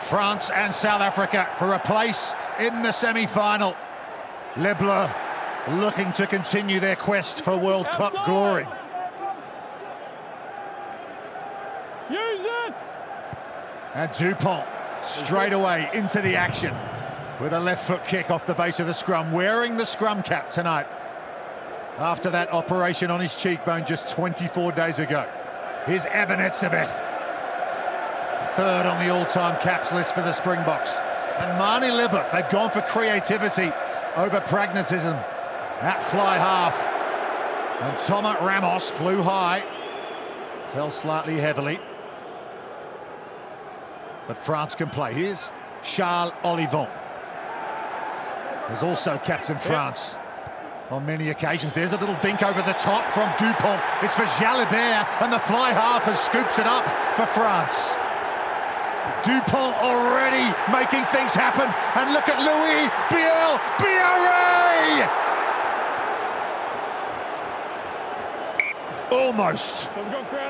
France and South Africa for a place in the semi-final. Les Bleus looking to continue their quest for World Cup glory. Use it! And Dupont straight away into the action with a left foot kick off the base of the scrum, wearing the scrum cap tonight after that operation on his cheekbone just 24 days ago. Here's Abonnez-vous, third on the all-time caps list for the Springboks. And Manie Libbok, they've gone for creativity over pragmatism. That fly half. And Thomas Ramos flew high, fell slightly heavily. But France can play. Here's Charles Olivon. There's also captain France on many occasions. There's a little dink over the top from Dupont. It's for Jalibert, and the fly half has scooped it up for France. Dupont already making things happen, and look at Louis Biel-Biarré!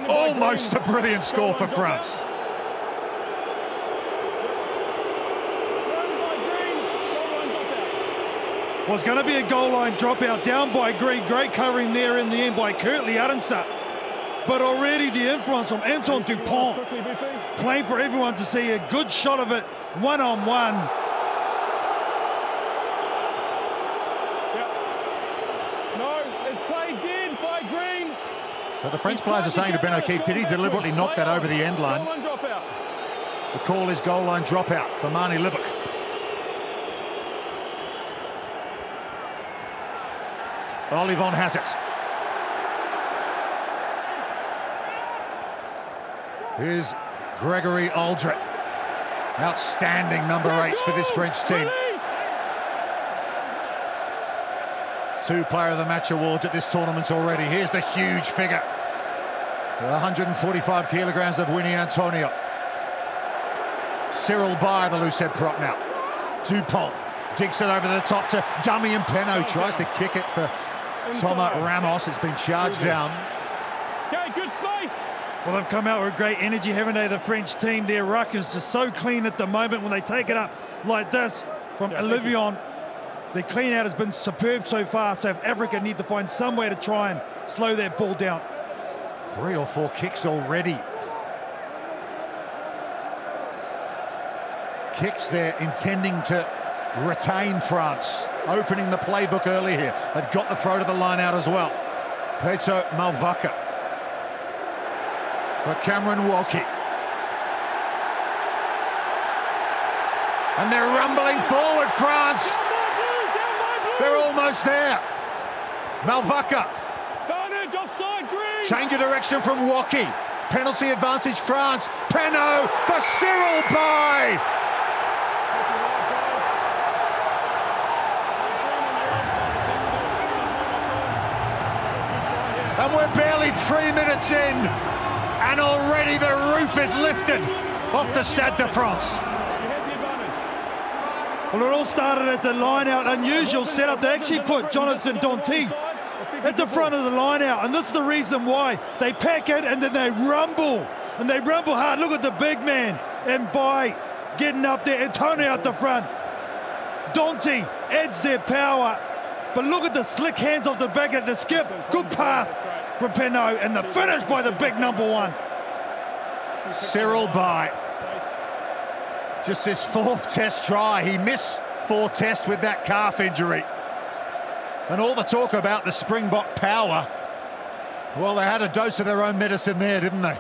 Almost a brilliant score for France. Was going to be a goal line dropout down by Green. Great covering there in the end by Kurtley Arendse. But already the influence from Antoine Dupont playing for everyone to see a good shot of it one-on-one. No, it's played dead by Green. So the French players are saying to Ben O'Keefe, did he deliberately knock that over the end line? The call is goal line dropout for Manie Libbok. Olivon has it. Here's Gregory Aldrit. Outstanding number 8 for this French team. 2 Player of the Match awards at this tournament already. Here's the huge figure. 145 kilograms of Winnie Antonio. Cyril Baille, the loose head prop now. Dupont digs it over the top to Damien Penaud. Tries to kick it for Thomas Ramos. It's been charged down. Okay, good space. Well, they've come out with great energy, haven't they, the French team? Their ruck is just so clean at the moment when they take it up like this from Olivion. The clean out has been superb so far. South Africa need to find some way to try and slow that ball down. 3 or 4 kicks already. Kicks there intending to retain France, opening the playbook early here. They've got the throw to the line out as well. Peto Malvaka for Cameron Walkie. And they're rumbling forward, France. They're almost there. Malvaka. Change of direction from Walkie. Penalty advantage France. Penaud for Cyril Baille. And we're barely 3 minutes in, and already the roof is lifted off the Stade de France. Well, it all started at the line-out. Unusual setup. They actually put Jonathan Danty at the front of the line-out, and this is the reason why. They pack it, and then they rumble. And they rumble hard. Look at the big man. And Baille getting up there, and Tony out the front. Danty adds their power. But look at the slick hands off the back at the skip. Good pass from Penaud, and the finish by the big number 1. Cyril Baille. Just his 4th test try. He missed 4 tests with that calf injury. And all the talk about the Springbok power, well, they had a dose of their own medicine there, didn't they?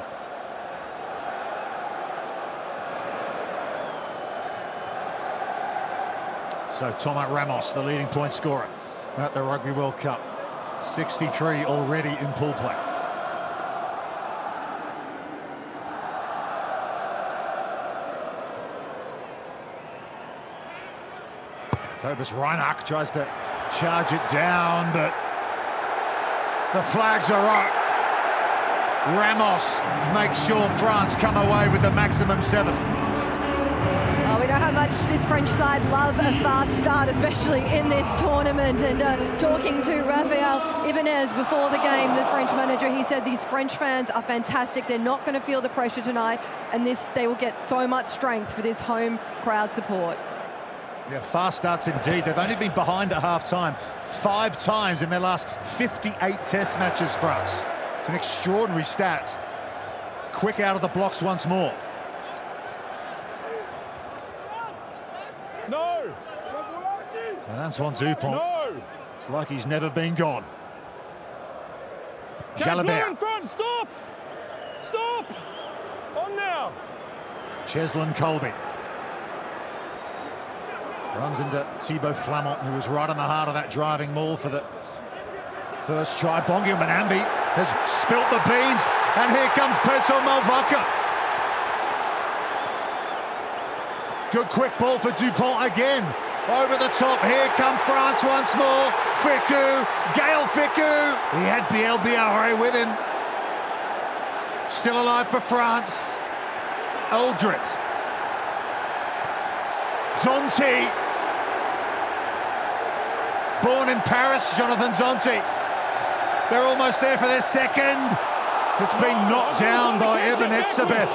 So Thomas Ramos, the leading point scorer at the Rugby World Cup. 63 already in pool play. Cobus Reinach tries to charge it down, but the flags are up. Ramos makes sure France come away with the maximum 7. We know how much this French side love a fast start, especially in this tournament. And talking to Rafael Ibanez before the game, the French manager, he said these French fans are fantastic. They're not going to feel the pressure tonight, and they will get so much strength for this home crowd support. Yeah, fast starts indeed. They've only been behind at half-time 5 times in their last 58 test matches, France. It's an extraordinary stat. Quick out of the blocks once more. No! And Antoine Dupont, No! it's like he's never been gone. Jalabert in front, stop! Stop! On now! Cheslin Colby. Runs into Thibaut Flamont, who was right on the heart of that driving maul for the first try. Bongi Manambi has spilt the beans, and here comes Petr Malvaka. Good quick ball for Dupont again. Over the top, here come France once more. Fickou, Gaël Fickou. He had Biel with him. Still alive for France. Aldrit. Danty. Born in Paris, Jonathan Danty. They're almost there for their second. It's been knocked down by Eben Etzebeth.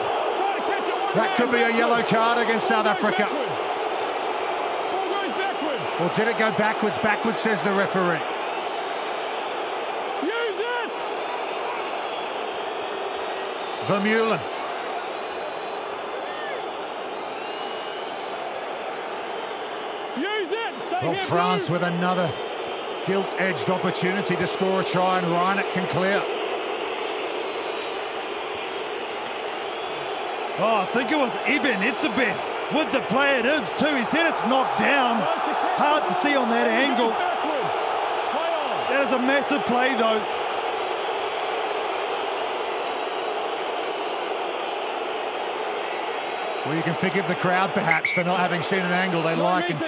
That could be a yellow card against South Africa. Or did it go backwards? Backwards, says the referee. Use it! Vermeulen. Use it! Stay Well, here, France Blue. with another gilt-edged opportunity to score a try, and Reinert can clear. Oh, I think it was Eben Etzebeth with the play it is too. He said it's knocked down. Hard to see on that angle. That is a massive play though. Well, you can forgive the crowd perhaps for not having seen an angle they like and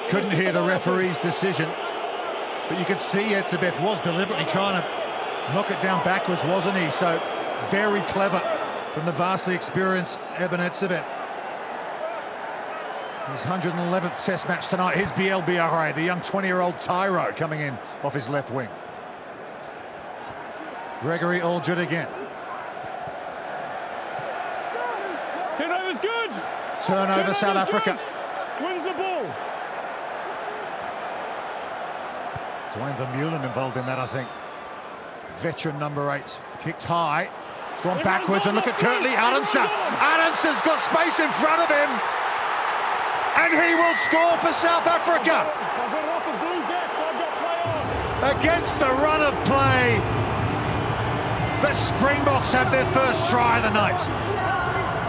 couldn't hear the referee's decision. But you could see Etzebeth was deliberately trying to knock it down backwards, wasn't he? So very clever from the vastly experienced Eben Etzebeth. His 111th test match tonight. Here's Biel, the young 20-year-old Tyro coming in off his left wing. Gregory Aldrit again. Turnover's good. Turnover, South Africa. Good. Wins the ball. Dwayne Vermeulen involved in that, I think. Veteran number 8. Kicked high. It's gone backwards, and look at Kurtley Arendse. Arendse's got space in front of him. And he will score for South Africa. I've got it off the blue decks. I've got play on. Against the run of play, the Springboks have their first try of the night.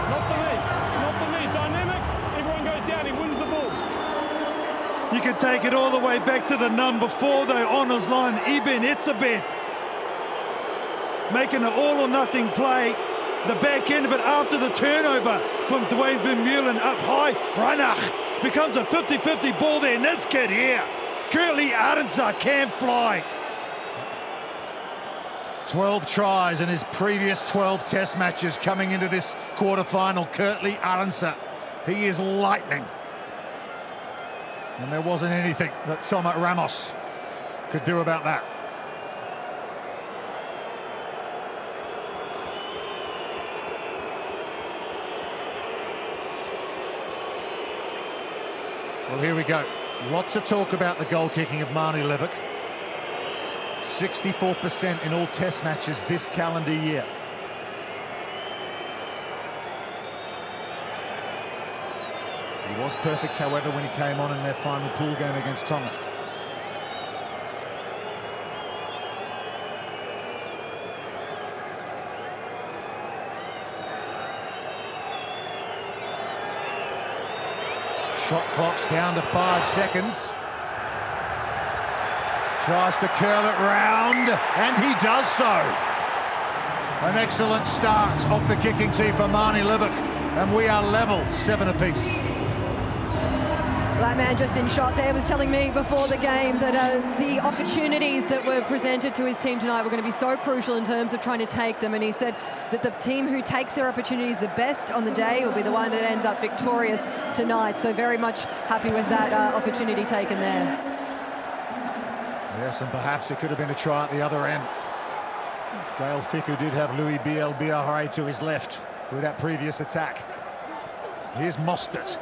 Not for me. Not for me. Dynamic. Everyone goes down. He wins the ball. You can take it all the way back to the number 4 though, honours line, Eben Etzebeth. Making an all-or-nothing play. The back end of it after the turnover from Dwayne Vermeulen up high. Reinach becomes a 50-50 ball there. And this kid here, Kurtley Arendse, can fly. 12 tries in his previous 12 test matches coming into this quarter-final. Kurtley Arendse, he is lightning. And there wasn't anything that Somat Ramos could do about that. Well, here we go. Lots of talk about the goal kicking of Marnie Levick. 64% in all test matches this calendar year. He was perfect, however, when he came on in their final pool game against Tonga. Shot clock's down to 5 seconds. Tries to curl it round, and he does so. An excellent start off the kicking tee for Marnie Levick, and we are level, 7 apiece. That man just in shot there was telling me before the game that the opportunities that were presented to his team tonight were going to be so crucial in terms of trying to take them, and he said that the team who takes their opportunities the best on the day will be the one that ends up victorious tonight. So very much happy with that opportunity taken there. Yes, and perhaps it could have been a try at the other end. Gael Fickou did have Louis Biel-Biarré to his left with that previous attack. Here's Mostert.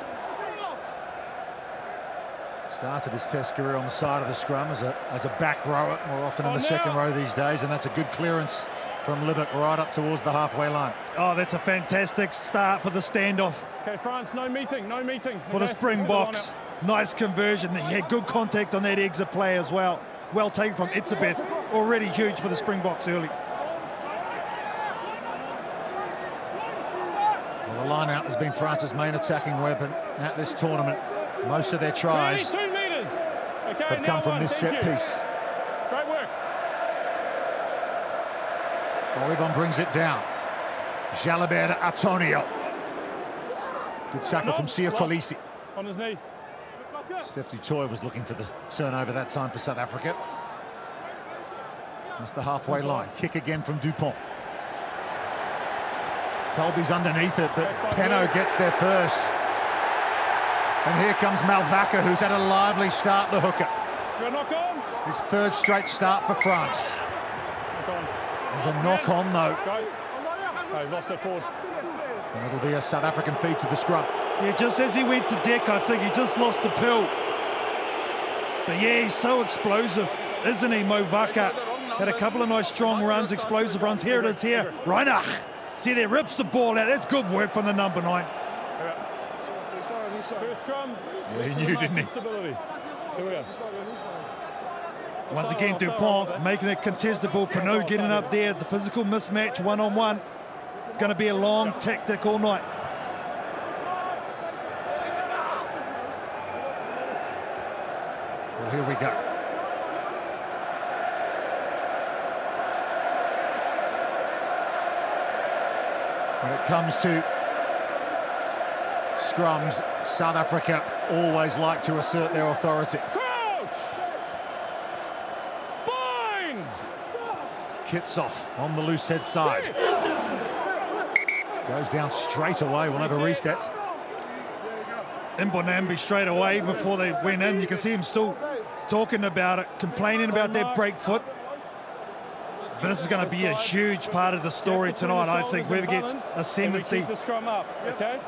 Started his Test career on the side of the scrum as a back rower, more often in the second row these days, and that's a good clearance from Libet right up towards the halfway line. Oh, that's a fantastic start for the standoff. Okay, France, no meeting. For the Springboks. Nice conversion. He had good contact on that exit play as well. Well taken from Itzebeth. Already huge for the Springboks early. Well, the line-out has been France's main attacking weapon at this tournament. Most of their tries have come from this set piece. Great work. Olivon brings it down. Jalabert to Antonio. Good tackle from Sia Kolisi. On his knee. Steph du Toit was looking for the turnover that time for South Africa. That's the halfway line. Kick again from Dupont. Colby's underneath it, but Penno gets there first. And here comes Malvaca, who's had a lively start, the hooker. His third straight start for France. There's a knock-on, though. Oh, lost it forward. And it'll be a South African feed to the scrum. Yeah, just as he went to deck, I think he just lost the pill. But yeah, he's so explosive, isn't he, Malvaca? Had a couple of nice strong runs, explosive runs. Here it is here. Reinach. See there, rips the ball out. That's good work from the number 9. First scrum. Yeah, he knew, didn't he? Here we go. Once again, Dupont making it contestable. Penaud getting up there. The physical mismatch, one-on-one. It's going to be a long tactic all night. Well, here we go. When it comes to scrums, South Africa always like to assert their authority. Crouch! Bind! Kitsoff on the loose head side. Goes down straight away. We'll have a reset. Mbonambi straight away before they went in. You can see him still talking about it, complaining about their break foot. But this is going to be a huge part of the story tonight, I think. Whoever gets ascendancy. Keep the scrum up, okay?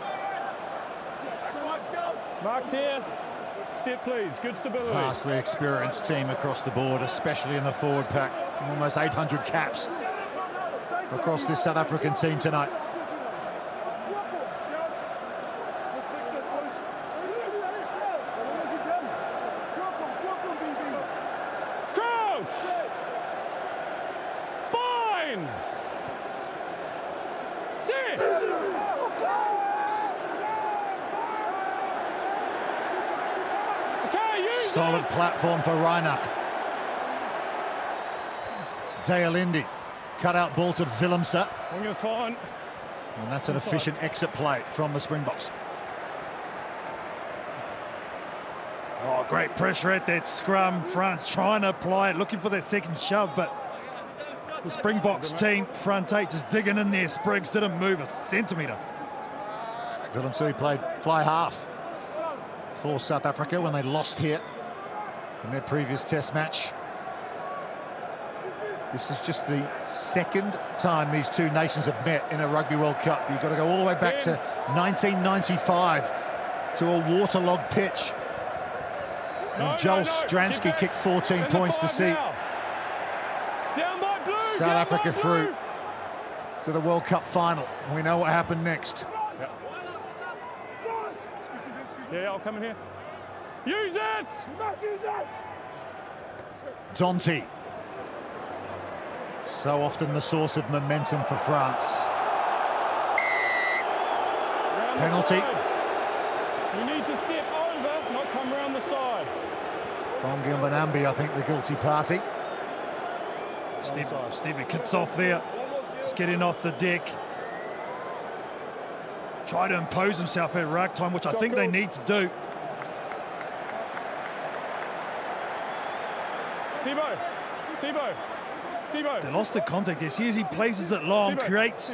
Mark's here. Sit, please. Good stability. Vastly experienced team across the board, especially in the forward pack. Almost 800 caps across this South African team tonight. Solid platform for Reinach. Deolindi, cut out ball to Willemse. And that's an efficient exit play from the Springboks. Oh, great pressure at that scrum. France trying to apply it, looking for that second shove, but the Springboks team, front 8, just digging in there. Spriggs didn't move a centimetre. Willemse played fly half for South Africa when they lost here in their previous test match. This is just the second time these two nations have met in a Rugby World Cup. You've got to go all the way back to 1995 to a waterlogged pitch. And Joel Stransky kicked 14 points to see South Africa through to the World Cup final. We know what happened next. Yeah, I'll come in here. Use it! You must use it! Danty. So often the source of momentum for France. Penalty. You need to step over, not come around the side. Bongi and Mbonambi, I think, the guilty party. Stephen Kitsoff there, just getting off the deck. Try to impose himself at ruck time, which I think they need to do. Thibaut. They lost the contact there. See as he places it long, creates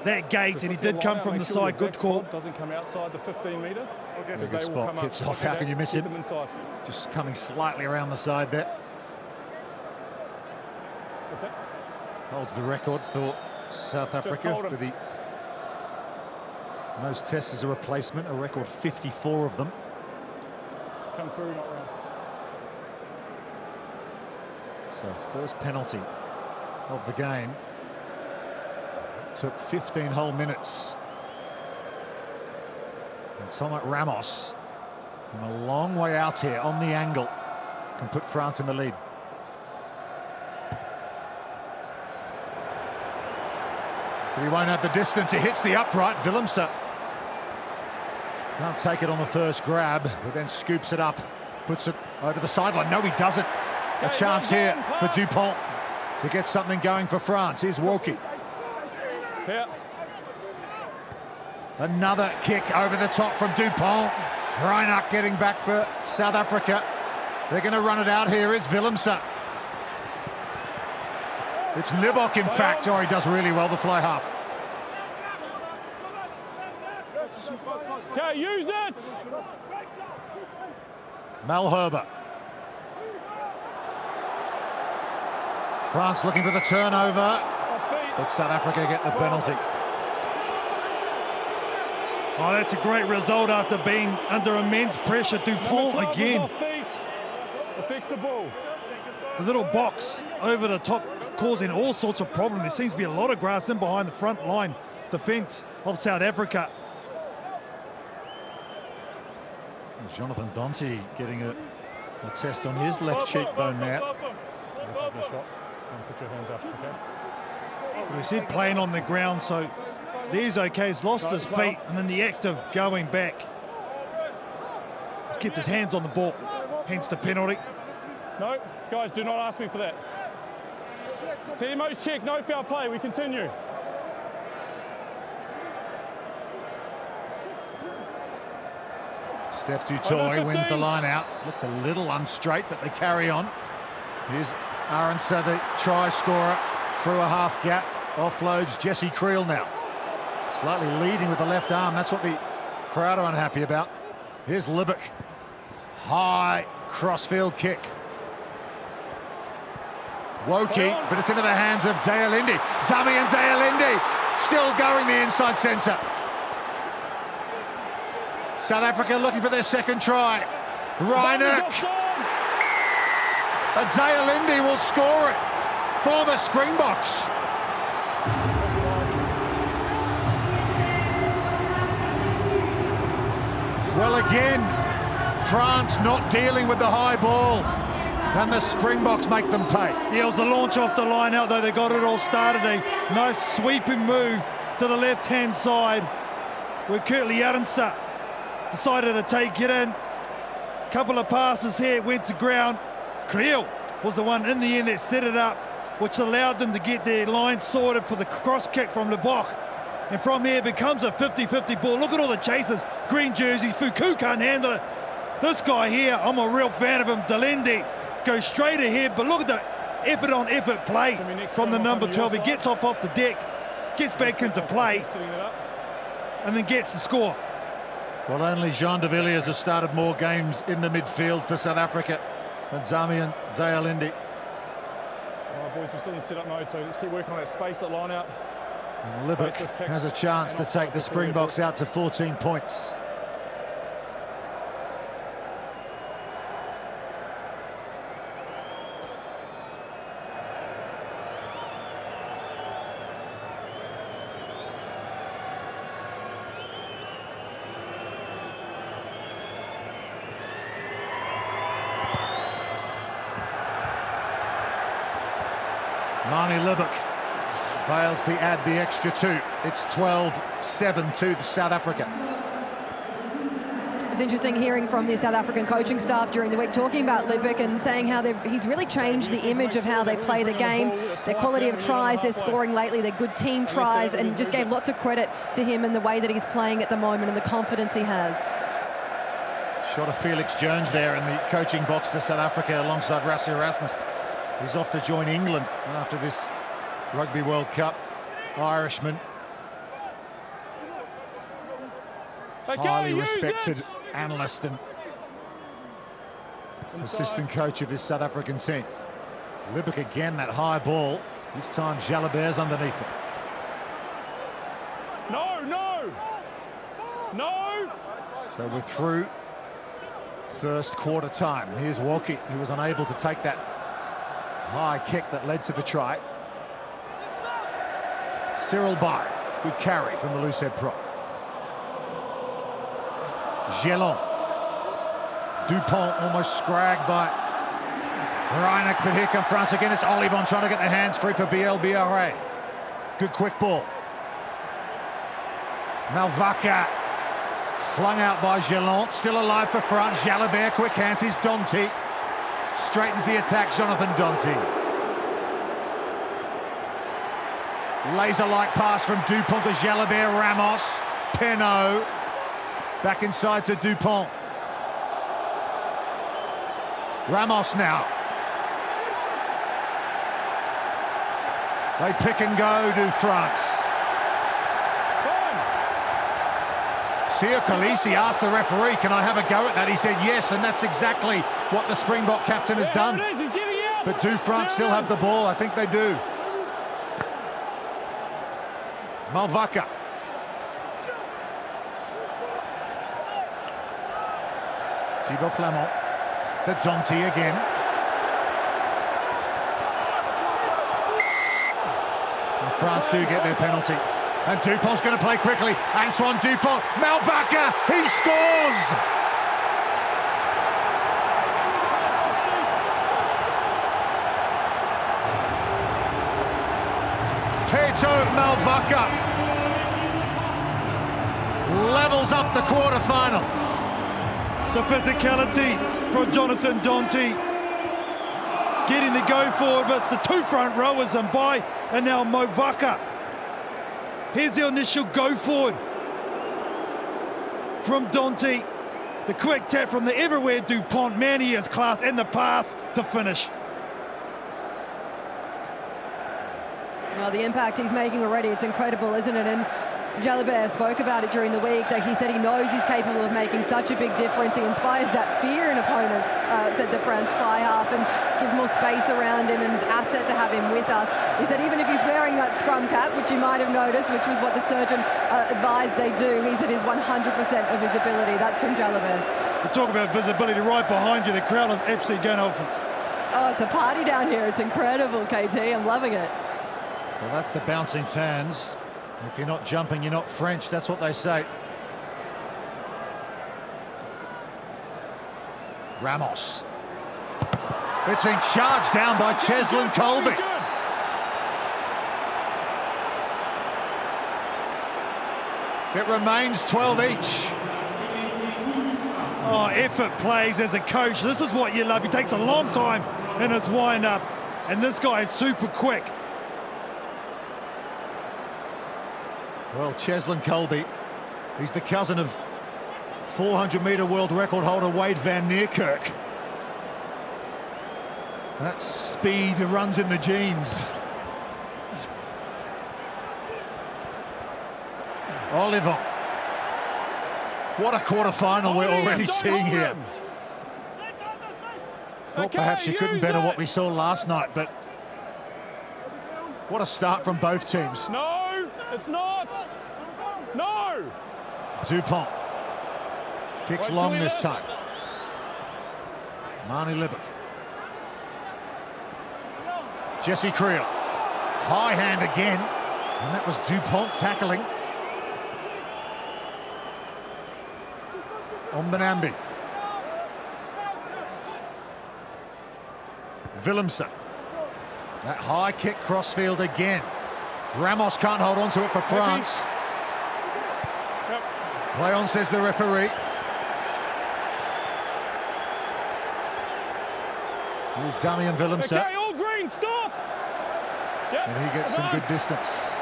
that gate, and he did come from the side. Good call. Doesn't come outside the 15-metre. Very good spot. Hits off. How can you miss him? Just coming slightly around the side there. What's that? Holds the record for South Africa for the most tests as a replacement, a record 54 of them. Come through, not round. So first penalty of the game. Took 15 whole minutes. And Thomas Ramos, from a long way out here on the angle, can put France in the lead. But he won't have the distance. He hits the upright. Willemse can't take it on the first grab, but then scoops it up, puts it over the sideline. No, he doesn't. A chance here for Dupont to get something going for France. Here's Walkie. Yeah. Another kick over the top from Dupont. Reinach getting back for South Africa. They're going to run it out here. Is Willemse. It's Libok, in fact. Oh, he does really well, the fly half. Okay, use it! Malherbe. France looking for the turnover, but South Africa get the penalty. Oh, that's a great result after being under immense pressure. Dupont again. Fix the ball. The little box over the top causing all sorts of problems. There seems to be a lot of grass in behind the front line defence of South Africa. Jonathan Danty getting a test on his left cheekbone there. Put your hands up, okay? We said playing on the ground, so there's okay. He's lost his feet, and in the act of going back, he's kept his hands on the ball, hence the penalty. No, guys, do not ask me for that. Timo's check, no foul play, we continue. Steph Dutoy wins the line out. Looked a little unstraight, but they carry on. Here's Arendse, the try scorer, through a half gap. Offloads Jesse Creel now. Slightly leading with the left arm. That's what the crowd are unhappy about. Here's Libok. High crossfield kick. Woki, but it's into the hands of Dealindi. Damian Dealindi still going the inside centre. South Africa looking for their second try. Reinach. Dealindi will score it for the Springboks. Well, again, France not dealing with the high ball, and the Springboks make them pay. Yeah, it was the launch off the line out, though. They got it all started. A nice sweeping move to the left-hand side, where Kurtley Arendse decided to take it in. Couple of passes here, went to ground. Creel was the one in the end that set it up, which allowed them to get their line sorted for the cross kick from Libok. And from here it becomes a 50-50 ball. Look at all the chasers, green jerseys. Fuku can't handle it. This guy here, I'm a real fan of him. Dealindi goes straight ahead, but look at the effort on effort play from the number 12. He gets off the deck, gets back into play, and then gets the score. Well, only Jean de Villiers has started more games in the midfield for South Africa than Damian Dealindi. All right, boys, we're still in set-up mode, so let's keep working on that space at line out. And Libok has a chance to take the Springboks out to 14 points. Marnie Libok fails to add the extra two. It's 12-7 to South Africa. It's interesting hearing from the South African coaching staff during the week talking about Libok and saying how he's really changed the image of how they play the game, their quality of tries, their scoring lately, their good team tries, and just gave lots of credit to him and the way that he's playing at the moment and the confidence he has. Shot of Felix Jones there in the coaching box for South Africa alongside Rassie Erasmus. He's off to join England after this Rugby World Cup. Irishman. Highly respected analyst and assistant coach of this South African team. Libbok again, that high ball. This time Jalabert's underneath it. No, no, no. So we're through first quarter time. Here's Walkie, who was unable to take that high kick that led to the try. Cyril Bay, good carry from the loosehead prop. Gelon. Dupont almost scragged by Reinach, but here come France again. It's Olivon trying to get the hands free for Biel-Biarré. Good quick ball. Malvaka flung out by Gelon. Still alive for France. Jalabert, quick hands. Is Danty. Straightens the attack, Jonathan Danty. Laser-like pass from Dupont to Jalabert. Ramos. Penaud. Back inside to Dupont. Ramos now. They pick and go, do France. Siya Kolisi asked the referee, can I have a go at that? He said yes, and that's exactly what the Springbok captain has done. But do France still have the ball? I think they do. Malvaka. Thibaut Flamand to Danty again. And France do get their penalty. And Dupont's going to play quickly. Antoine Dupont, Malvaka, he scores! Peto Malvaka levels up the quarter-final. The physicality from Jonathan Danty. Getting the go forward, but it's the two front rowers and Bay, and now Malvaka. Here's the initial go forward from Danty. The quick tap from the everywhere Dupont. Man, he has class, and the pass to finish. Well, the impact he's making already, it's incredible, isn't it? And Jalabert spoke about it during the week, that he said he knows he's capable of making such a big difference. He inspires that fear in opponents, said the France fly half, and gives more space around him and is an asset to have him with us. He said even if he's wearing that scrum cap, which you might have noticed, which was what the surgeon advised they do, he said is 100% of visibility. That's from Jalabert. We talk about visibility right behind you. The crowd is absolutely going off it. Oh, it's a party down here. It's incredible, KT. I'm loving it. Well, that's the bouncing fans. If you're not jumping, you're not French. That's what they say. Ramos. It's been charged down by Cheslin Colby. It remains 12 each. Oh, effort plays as a coach. This is what you love. He takes a long time in his wind-up, and this guy is super quick. Well, Cheslin Colby, he's the cousin of 400-metre world record holder Wade van Niekerk. That speed runs in the genes. Olivon. What a quarter-final we're already seeing here. Thought perhaps you couldn't better what we saw last night, but what a start from both teams. No, it's not. No. Dupont kicks long this time. Marnie Libbok. Jesse Creel. High hand again. And that was Dupont tackling. Ombenambi. Willemse. That high kick crossfield again. Ramos can't hold on to it for France. Play on, says the referee. Here's Damian Willemse. Okay, all green, stop! Yep. And he gets some good distance.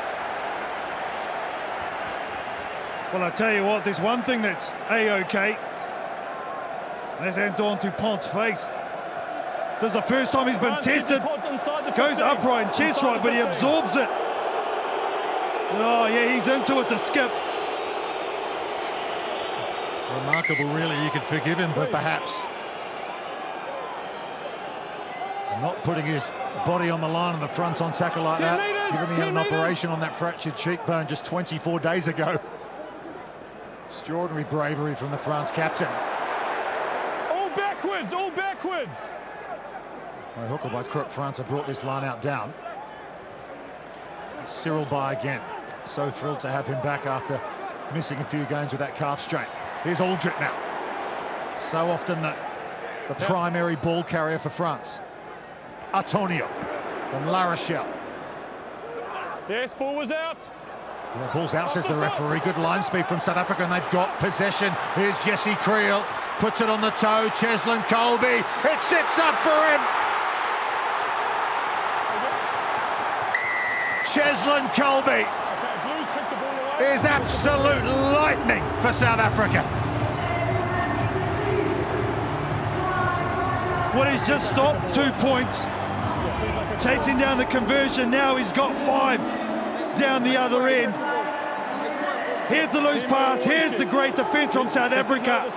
Well, I tell you what, there's one thing that's A-OK. There's Andon Dupont's face. This is the first time he's been tested. Goes upright and chest right, but he absorbs it. Oh, yeah, he's into it, the skip. Remarkable, really. You could forgive him, but perhaps not putting his body on the line on the front on tackle like that, given he had an operation on that fractured cheekbone just 24 days ago. Extraordinary bravery from the France captain. All backwards, all backwards. By hook or by crook, France have brought this line out down. Cyril by again. So thrilled to have him back after missing a few games with that calf strain. Here's Aldrit now. So often the primary ball carrier for France. Antonio from La Rochelle. Yes, ball was out. Yeah, ball's out, says the referee. Good line speed from South Africa, and they've got possession. Here's Jesse Creel, puts it on the toe. Cheslin Colby, it sits up for him. Cheslin Colby is absolute lightning for South Africa. Well, he's just stopped 2 points. Chasing down the conversion, now he's got 5 down the other end. Here's the loose pass, here's the great defence from South Africa.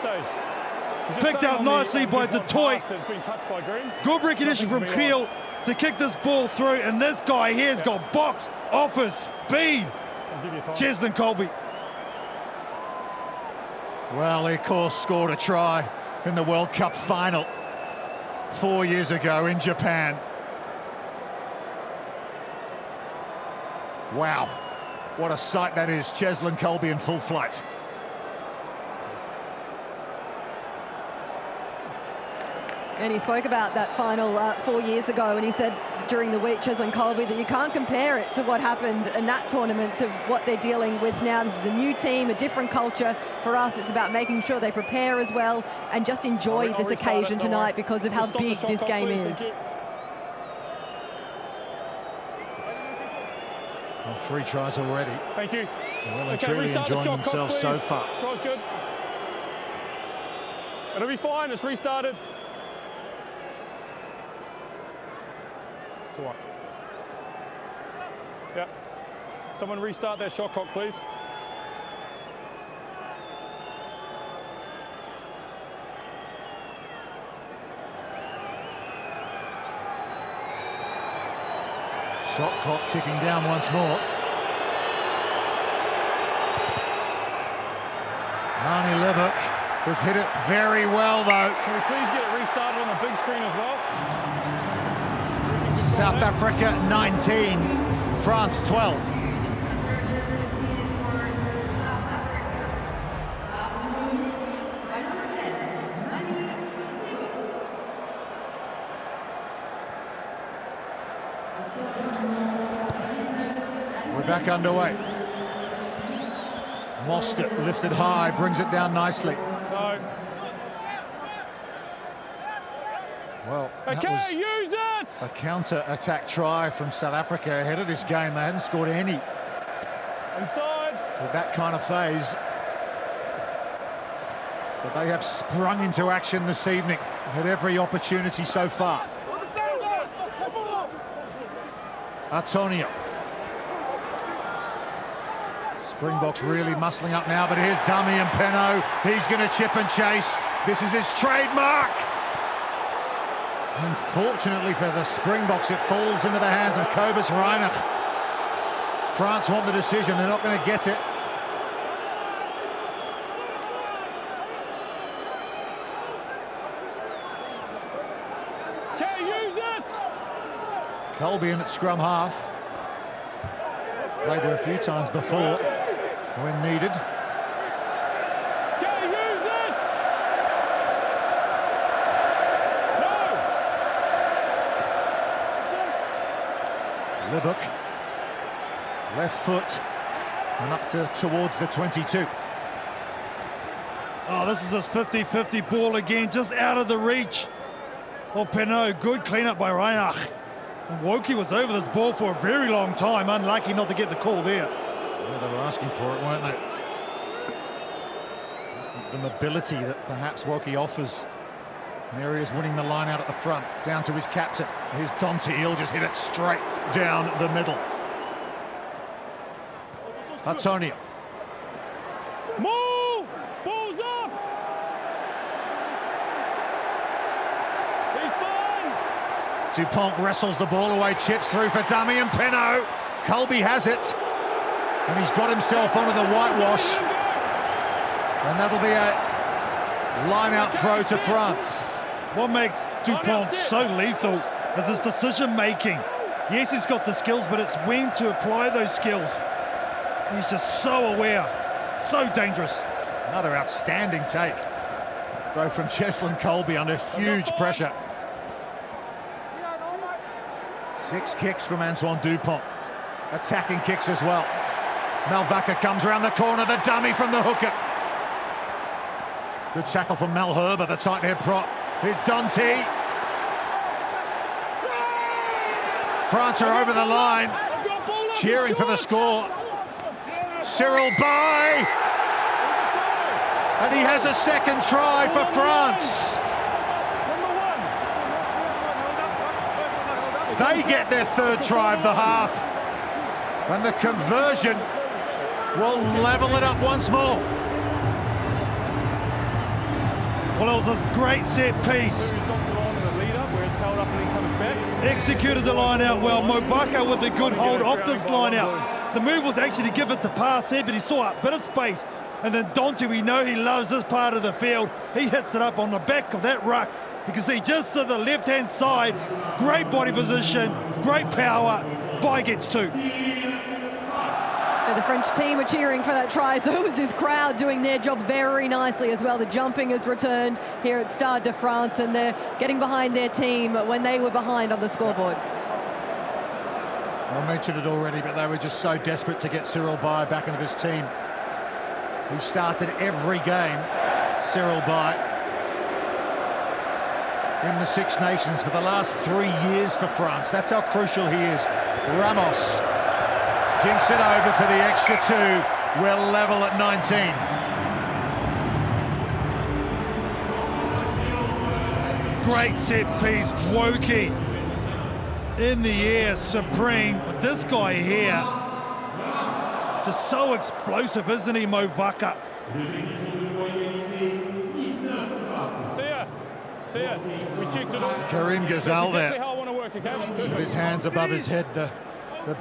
Picked out nicely by Du Toit. Good recognition from Creel to kick this ball through, and this guy here's got box office speed. Cheslin Colby. Well, he of course scored a try in the World Cup final 4 years ago in Japan. Wow, what a sight that is. Cheslin Colby in full flight. And he spoke about that final 4 years ago, and he said during the week, Cheslin Colby, that you can't compare it to what happened in that tournament to what they're dealing with now. This is a new team, a different culture. For us, it's about making sure they prepare as well and just enjoy this occasion tonight because of how big this game is. Well, 3 tries already. Thank you. Well, they're truly enjoying themselves so far. Try's good. It'll be fine, it's restarted. To what? Yeah. Someone restart that shot clock, please. Shot clock ticking down once more. Arnie Lebuck has hit it very well, though. Can we please get it restarted on the big screen as well? South Africa 19, France 12. We're back underway. Mostert lifted high, brings it down nicely. No. Well, that was use it! a counter-attack try from South Africa ahead of this game. They hadn't scored any Inside. with that kind of phase. But they have sprung into action this evening, had every opportunity so far. Antonio. Springboks really muscling up now, but here's Damian Penaud. He's going to chip and chase. This is his trademark. Unfortunately for the Springboks, it falls into the hands of Cobus Reinach. France want the decision. They're not going to get it. Can't use it! Colby in at scrum half. Played there a few times before when needed. Can't use it! No! Lebuck, left foot, and up towards the 22. Oh, this is his 50-50 ball again, just out of the reach of Penaud. Good cleanup by Reinach. And Woki was over this ball for a very long time. Unlucky not to get the call there. Yeah, they were asking for it, weren't they? It's the mobility that perhaps Woki offers There he is winning the line out at the front, down to his captain. Here's Dante, he'll just hit it straight down the middle. Antonio. Move! Balls up! He's fine! Dupont wrestles the ball away, chips through for Damien Penaud. Colby has it, and he's got himself onto the whitewash. And that'll be a line-out throw to France. What makes Dupont so lethal is his decision-making. Yes, he's got the skills, but it's when to apply those skills. He's just so aware, so dangerous. Another outstanding take, though, from Cheslin Colby under huge pressure. 6 kicks from Antoine Dupont. Attacking kicks as well. Malvaca comes around the corner, the dummy from the hooker. Good tackle from Mel Herber, the tight head prop. Here's Dante. France are over the line, cheering for the score. Cyril Bay, and he has a second try for France. They get their third try of the half, and the conversion will level it up once more. Well, it was a great set piece. Executed the line out well. Movaka with a good hold off this line out. The move was actually to give it the pass there, but he saw a bit of space. And then Dante, we know he loves this part of the field. He hits it up on the back of that ruck. You can see just to the left-hand side, great body position, great power. Bay gets 2. The French team are cheering for that try, so it was his crowd doing their job very nicely as well. The jumping has returned here at Stade de France, and they're getting behind their team when they were behind on the scoreboard. I mentioned it already, but they were just so desperate to get Cyril Bay back into this team. He started every game, Cyril Bay, in the Six Nations for the last 3 years for France. That's how crucial he is. Ramos dinks it over for the extra 2. We're level at 19. Great set piece, Woki in the air, supreme. But this guy here, just so explosive, isn't he, Movaka? See ya. We checked it all. Karim Ghazal there. Exactly how I want to work, okay? With his hands above his head, the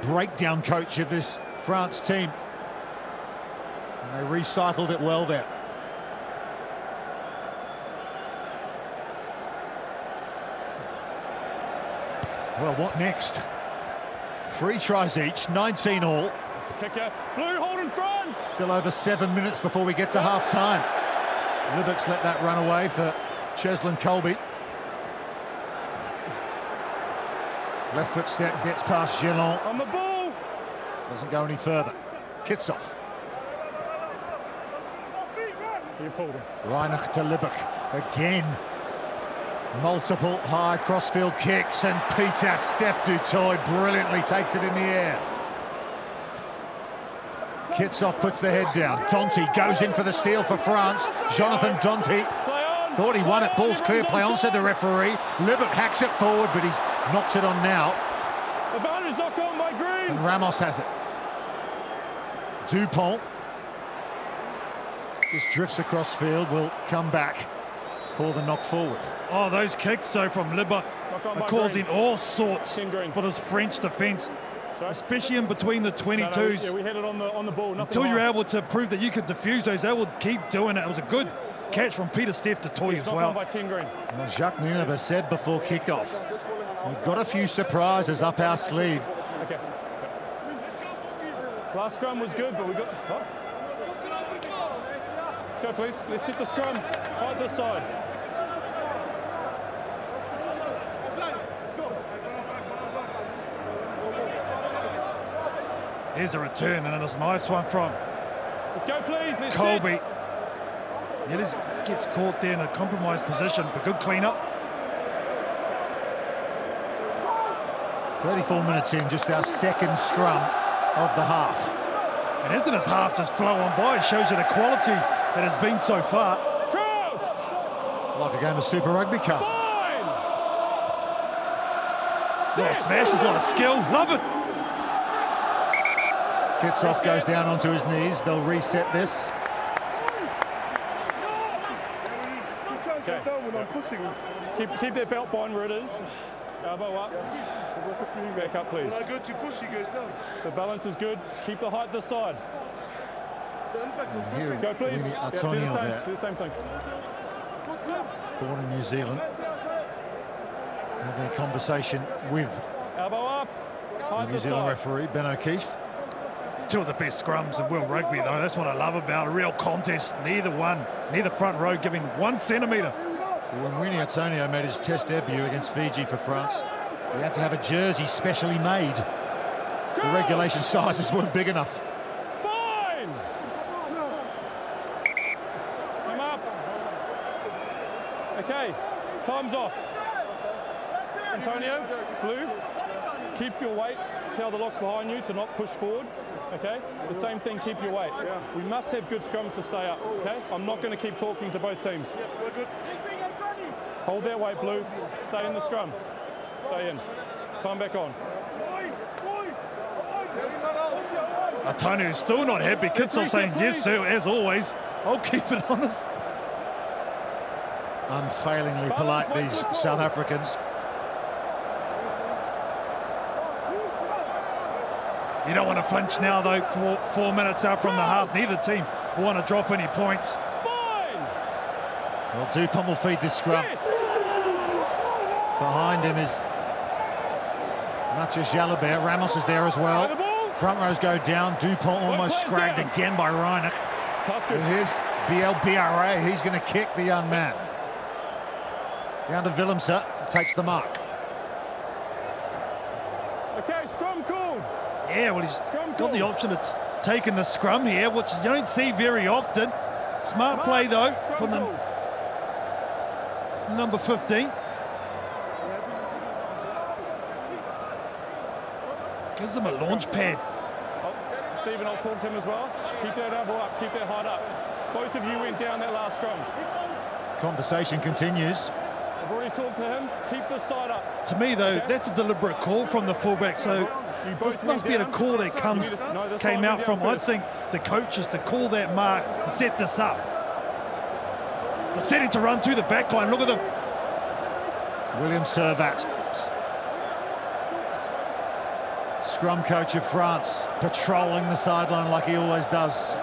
breakdown coach of this France team. And they recycled it well there. Well, what next? 3 tries each, 19 all. Kicker. Blue holding France. Still over 7 minutes before we get to half-time. Libbock's let that run away for Cheslin Colby. Left foot step gets past Gillon. On the ball. Doesn't go any further. Kitsoff. You pulled him. Reinach to Libbock again. Multiple high crossfield kicks, and Peter Steph Dutoy brilliantly takes it in the air. Kitsoff puts the head down. Dante goes in for the steal for France. Jonathan Dante thought he won it. Ball's clear. Play on, said the referee. Libbock hacks it forward, but he's knocks it on now. Advantage knocked on by Green. And Ramos has it. Dupont just drifts across field, will come back for the knock forward. Oh, those kicks, though, from Libbock are causing all sorts for this French defence, especially in between the 22s. Yeah, we had it on the ball. Until you're able to prove that you can defuse those, they will keep doing it. It was a good catch from Peter Steph Dutoy as well. By 10 Green. Well, Jacques Nineva said before kickoff, we've got a few surprises up our sleeve. Okay. Last scrum was good, but we got... Oh. Let's go, please. Let's hit the scrum. Right this side. Here's a return, and it's a nice one from Let's go, please. Let's Colby. sit. Yeah, this gets caught there in a compromised position, but good clean-up. 34 minutes in, just our second scrum of the half. And isn't his half just flow on by? It shows you the quality that has been so far. Like a game of Super Rugby Cup. A lot of smashes, a lot of skill. Love it. Kitsoff goes down onto his knees. They'll reset this. Okay. Keep their belt behind where it is. Elbow up. Back up, please. The balance is good. Keep the height this side. Let's go, please. Do the same thing. Born in New Zealand. Having a conversation with elbow up. The New Zealand referee, Ben O'Keefe. Two of the best scrums in world rugby, though. That's what I love about a real contest. Neither front row giving 1 centimetre. When Winnie Antonio made his test debut against Fiji for France, he had to have a jersey specially made. The regulation sizes weren't big enough. Come up. Okay, time's off. Antonio, Blue, keep your weight. Tell the locks behind you to not push forward. Okay, the same thing, keep your weight. We must have good scrums to stay up. Okay, I'm not going to keep talking to both teams. Hold that weight, Blue. Stay in the scrum. Stay in. Time back on. Antonio's still not happy. Kitsoff saying, yes, sir, as always. I'll keep it honest. Unfailingly polite, these South Africans. You don't want to flinch now, though, 4 minutes out from the half. Neither team will want to drop any points. Well, Dupont will feed this scrum. Behind him is Mathieu Jalabert. Ramos is there as well. Front rows go down. Dupont almost scragged again by Reinach. And here's BLBRA. He's going to kick the young man. Down to Willemse. Takes the mark. Okay, scrum called. Yeah, well, he's got the option of taking the scrum here, which you don't see very often. Smart play, though, from the number 15. Gives them a launch pad. Stephen, I'll talk to him as well. Keep that elbow up, keep that height up. Both of you went down that last scrum. Conversation continues. I've already talked to him. Keep this side up. To me, though, that's a deliberate call from the fullback, so this must be a call that came out from, I think, the coaches to call that mark and set this up. They're setting to run to the back line. Look at them. William Servat, scrum coach of France, patrolling the sideline like he always does.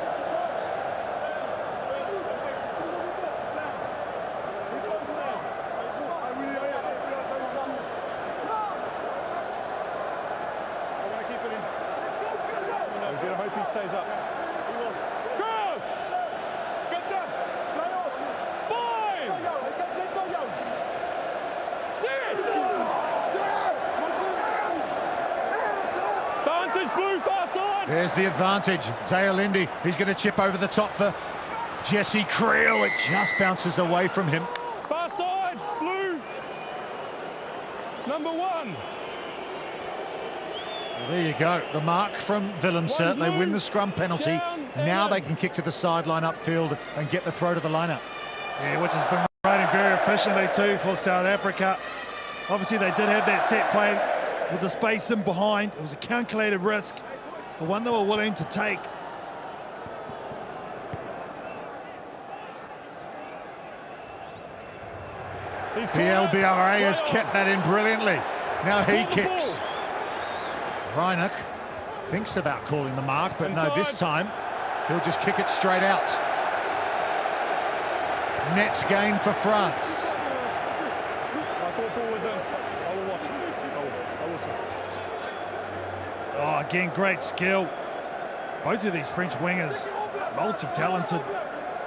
There's the advantage. Taya Lindy, he's going to chip over the top for Jesse Creel. It just bounces away from him. Far side, Blue. Number 1. Well, there you go. The mark from Willemse. They win the scrum penalty. Now they can kick to the sideline upfield and get the throw to the lineup. Yeah, which has been running very efficiently too for South Africa. Obviously, they did have that set play with the space in behind. It was a calculated risk. The one they were willing to take. PLBRA has kept that in brilliantly. Now he kicks. Reinach thinks about calling the mark, but no, this time he'll just kick it straight out. Net gain for France. Oh, again, great skill. Both of these French wingers, multi-talented.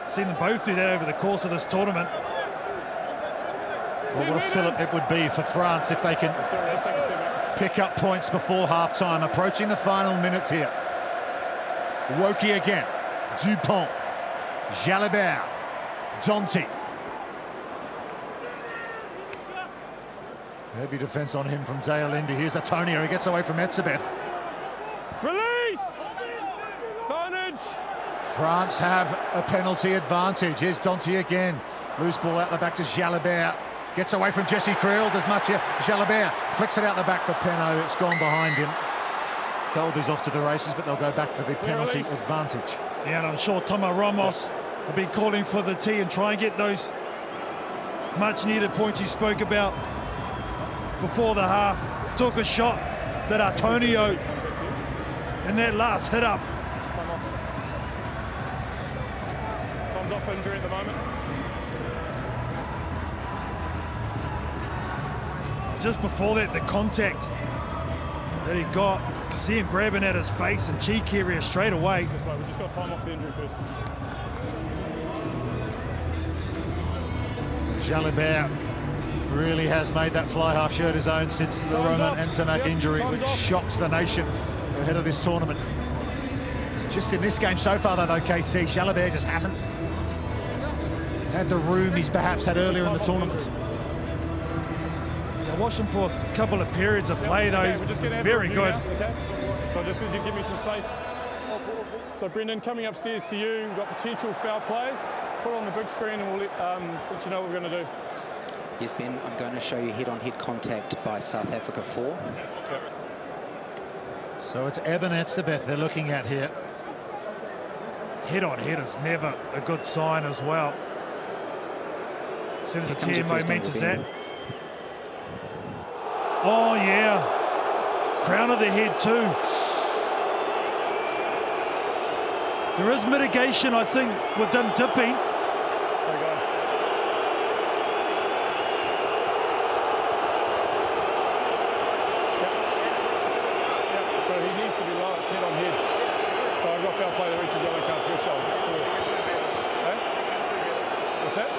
Seen them both do that over the course of this tournament. Well, what a fillip it would be for France if they can pick up points before half-time. Approaching the final minutes here. Woki again. Dupont. Jalabert. Donti. Heavy defence on him from Dale Lindy. Here's Antonio. He gets away from Etzebeth. Release! Advantage! France have a penalty advantage. Here's Danty again. Loose ball out the back to Jalabert. Gets away from Jesse Creel. Does much here. Jalabert flicks it out the back for Penaud. It's gone behind him. Colby's off to the races, but they'll go back for the penalty advantage. Yeah, and I'm sure Thomas Ramos will be calling for the tee and try and get those much-needed points you spoke about before the half. Took a shot that Antonio in that last hit up. Tom's off injury at the moment. Just before that, the contact that he got, see him grabbing at his face and cheek area straight away. This way, we just got time off the injury first. Jalabert really has made that fly half shirt his own since the Roman Ntamack injury, which shocked the nation ahead of this tournament. Just in this game so far, though, KT, Jalabert just hasn't had the room he's perhaps had earlier in the tournament. I watched him for a couple of periods of play, though. He's very good. Okay. So just going to give me some space. So Brendan, coming upstairs to you, we've got potential foul play. Put it on the big screen and we'll let you know what we're going to do. Yes, Ben, I'm going to show you head-on-head contact by South Africa 4. Yep. So it's Abonnez-vous they're looking at here. Head-on-head is never a good sign as well. As soon as the TMO mentions that. Oh, yeah. Crown of the head, too. There is mitigation, I think, with them dipping. Sorry, guys. Yep. So he needs to be low. It's head on head. So I've got foul play that reaches yellow card threshold. It's 4. Okay? What's that?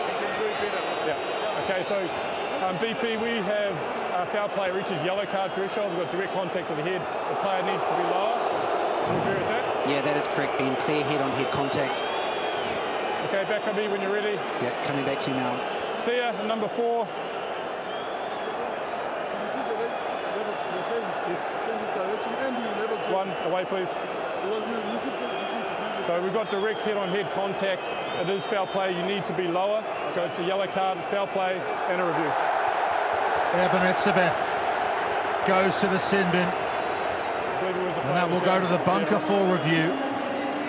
Yeah. Okay, so BP, we have foul play reaches yellow card threshold. We've got direct contact to the head. The player needs to be lower. Do you agree with that? Yeah, that is correct, Ben. Clear head-on-head contact. Okay, back on me when you're ready. Yeah, coming back to you now. See ya, number 4. Yes. One, away please. So we've got direct head-on-head contact. It is foul play, you need to be lower. So it's a yellow card, it's foul play, and a review. Abonnez-vous goes to the sin bin. And that will go to the bunker for review.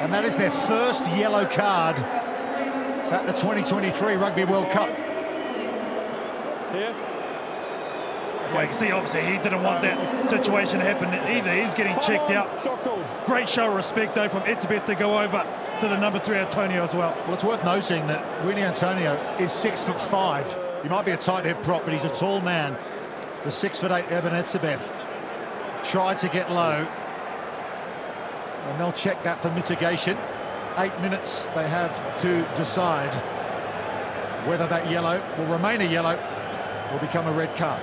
And that is their first yellow card at the 2023 Rugby World Cup. Here. Well, you can see, obviously, he didn't want that situation to happen either. He's getting checked out. Shot called. Great show of respect, though, from Abonnez-vous to go over to the number 3, Antonio, as well. Well, it's worth noting that Winnie Antonio is 6'5". He might be a tight head prop, but he's a tall man. The 6'8" Abonnez-vous tried to get low. And they'll check that for mitigation. 8 minutes they have to decide whether that yellow will remain a yellow or become a red card.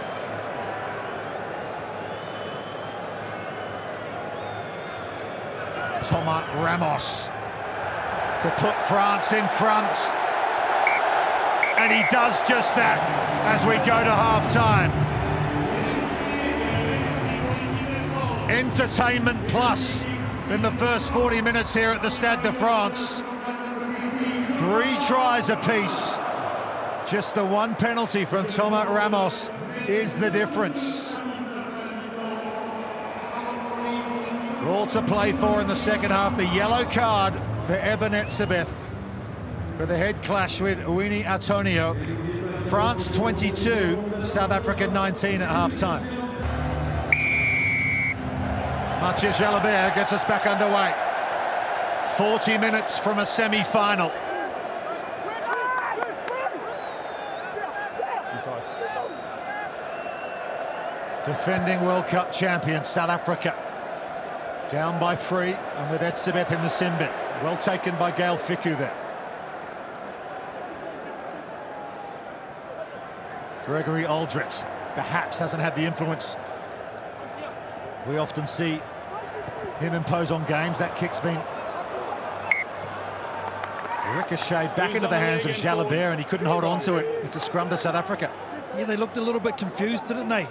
Thomas Ramos to put France in front. And he does just that as we go to half-time. Entertainment plus in the first 40 minutes here at the Stade de France. 3 tries apiece. Just the one penalty from Thomas Ramos is the difference. All to play for in the second half. The yellow card for Abonnez-vous for the head clash with Winnie Antonio. France 22, South Africa 19 at half-time. Mathieu Jalabert gets us back underway. 40 minutes from a semi-final. Inside. Defending World Cup champion South Africa. Down by 3, and with Abonnez-vous in the sin bin. Well taken by Gail Fickou there. Gregory Aldrit perhaps hasn't had the influence we often see him impose on games. That kick's been ricochet back into the hands of Jalabert, and he couldn't hold on to it. It's a scrum to South Africa. Yeah, they looked a little bit confused, didn't they?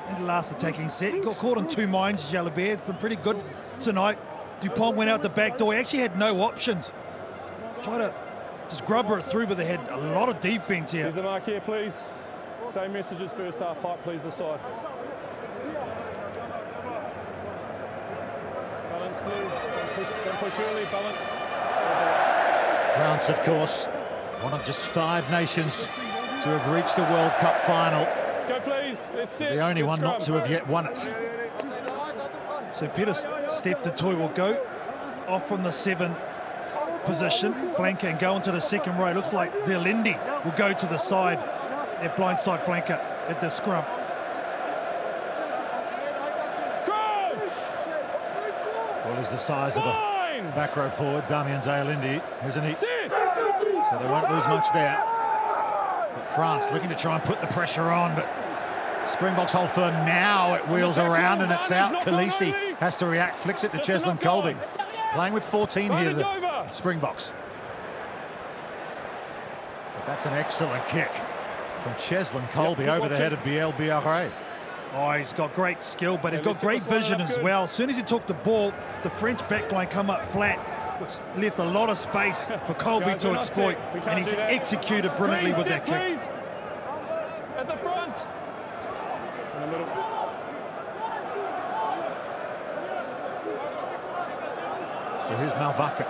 In the last attacking set, he got caught on 2 minds. Jalabert has been pretty good tonight. Dupont went out the back door. He actually had no options try to just grubber it through, but they had a lot of defense here. Here's the mark here, please. Same message as first half. Height, please, this side. Balance, blue. Don't push early, balance. France, of course, one of just 5 nations to have reached the World Cup final. Let's go, please. Let's sit. The only one not to have yet won it. So Peter Steph de Toy will go off from the 7 position, flanker, and go into the second row. Looks like De Lindy will go to the side, their blind side flanker at the scrum. Well, he's the size of the back row forward, Damian Zailindi, isn't he? So they won't lose much there. But France looking to try and put the pressure on, but Springboks hold firm. Now it wheels around and it's out. Khaleesi has to react, flicks it to Cheslin Colby. Playing with 14 here, the Springboks. But that's an excellent kick from Cheslin Colby over the head of Biel Biarre. Oh, he's got great skill, but he's got great vision as well. As soon as he took the ball, the French backline come up flat, which left a lot of space for Colby to exploit, and he's executed brilliantly with that kick. At the front. In the middle. So here's Malvaka.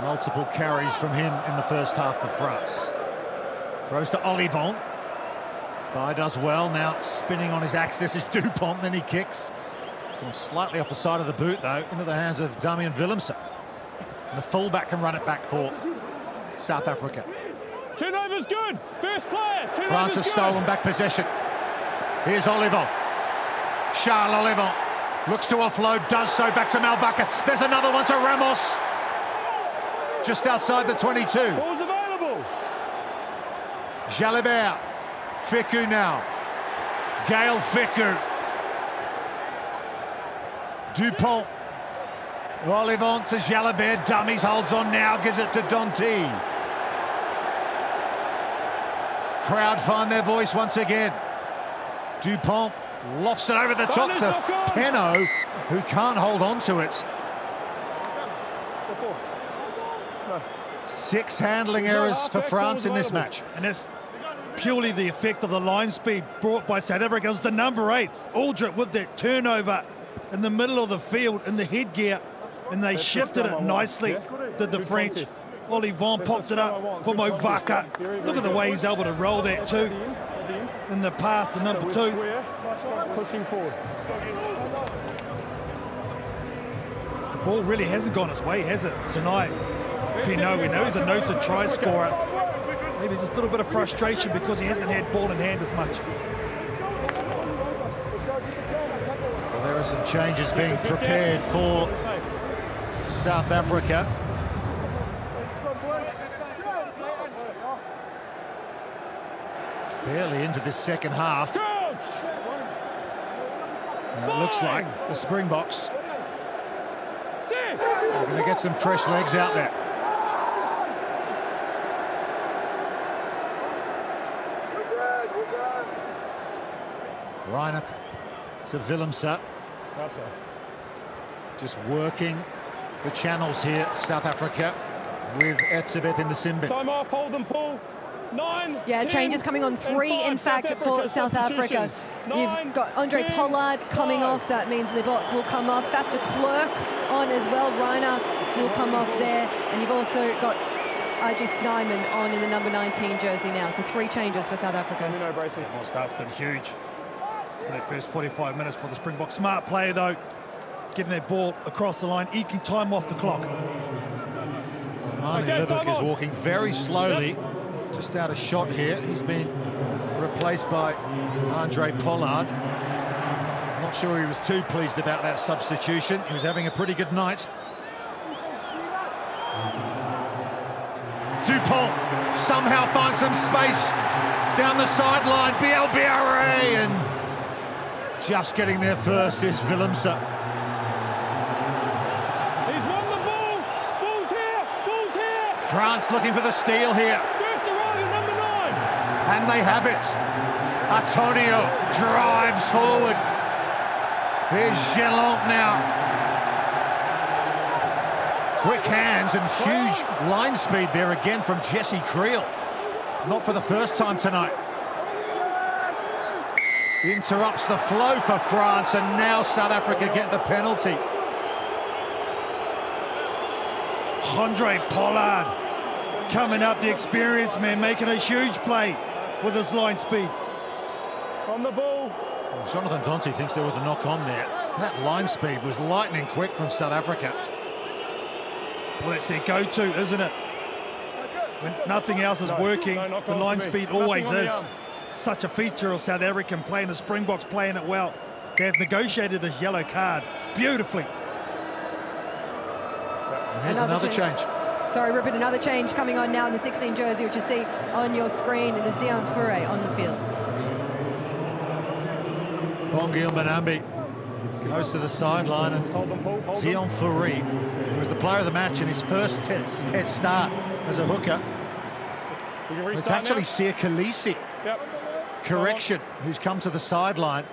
Multiple carries from him in the first half for France. Throws to Olivon. Bai does well, now spinning on his axis is Dupont, then he kicks. It's gone slightly off the side of the boot, though, into the hands of Damian Willemse. And the fullback can run it back for South Africa. Turnover's good. First player. France have stolen back possession. Here's Olivon. Charles Olivon looks to offload, does so back to Malvaka. There's another one to Ramos. Just outside the 22. Ball's available. Jalibert. Fickou now. Gaël Fickou. Dupont. Olivon to Jalibert. Dummies, holds on now, gives it to Danty. Crowd find their voice once again. Dupont lofts it over the top to Peno, who can't hold on to it. 6 handling errors for France in this match. And that's purely the effect of the line speed brought by South Africa. It was the number 8, Aldrit, with that turnover in the middle of the field in the headgear, and they shifted it nicely, did the French. Olivon popped it up for Malvaka. Look at the way he's able to roll that too. In the pass to number 2. Pushing forward. The ball really hasn't gone his way, has it, tonight? Pino, we know he's a noted try scorer. Maybe just a little bit of frustration because he hasn't had ball in hand as much. Well, there are some changes being prepared for South Africa. Barely into this second half. And it looks like the Springboks are going to get some fresh legs out there. Reiner to Willemse. Just working the channels here, South Africa, with Etzebeth in the Simbin. Time off, hold them, pull. 9, yeah, 10, changes coming on 3, in fact, for South Africa. You've got Andre Pollard coming off. That means the block will come off. Faf de Klerk on as well. Reiner will come off there. And you've also got I.G. Snyman on in the number 19 jersey now. So 3 changes for South Africa. Well, start's been huge. That first 45 minutes for the Springboks. Smart play, though. Getting that ball across the line, eking time off the clock. Marnie Libbok is walking very slowly. Yep. Just out of shot here. He's been replaced by Andre Pollard. Not sure he was too pleased about that substitution. He was having a pretty good night. Dupont somehow finds some space down the sideline. Biel Biarre, and just getting there first is Willemse. He's won the ball. Ball's here. Ball's here. France looking for the steal here. And they have it. Antonio drives forward. Here's Gelant now. Quick hands and huge line speed there again from Jesse Creel. Not for the first time tonight. Interrupts the flow for France, and now South Africa get the penalty. Andre Pollard coming up, the experienced man, making a huge play with his line speed. On the ball. Jonathan Dante thinks there was a knock on there. That line speed was lightning quick from South Africa. Well, that's their go-to, isn't it? When nothing else is working, the line speed always is. Such a feature of South African play, and the Springboks playing it well. They have negotiated this yellow card beautifully. And here's another change. Sorry, Rupert, another change coming on now in the 16 jersey, which you see on your screen. It is Zion Fure on the field. Bongil Manambi goes to the sideline, and Zion Fure, who was the player of the match in his first test start as a hooker. It's actually Sia Khaleesi. Correction, who's come to the sideline.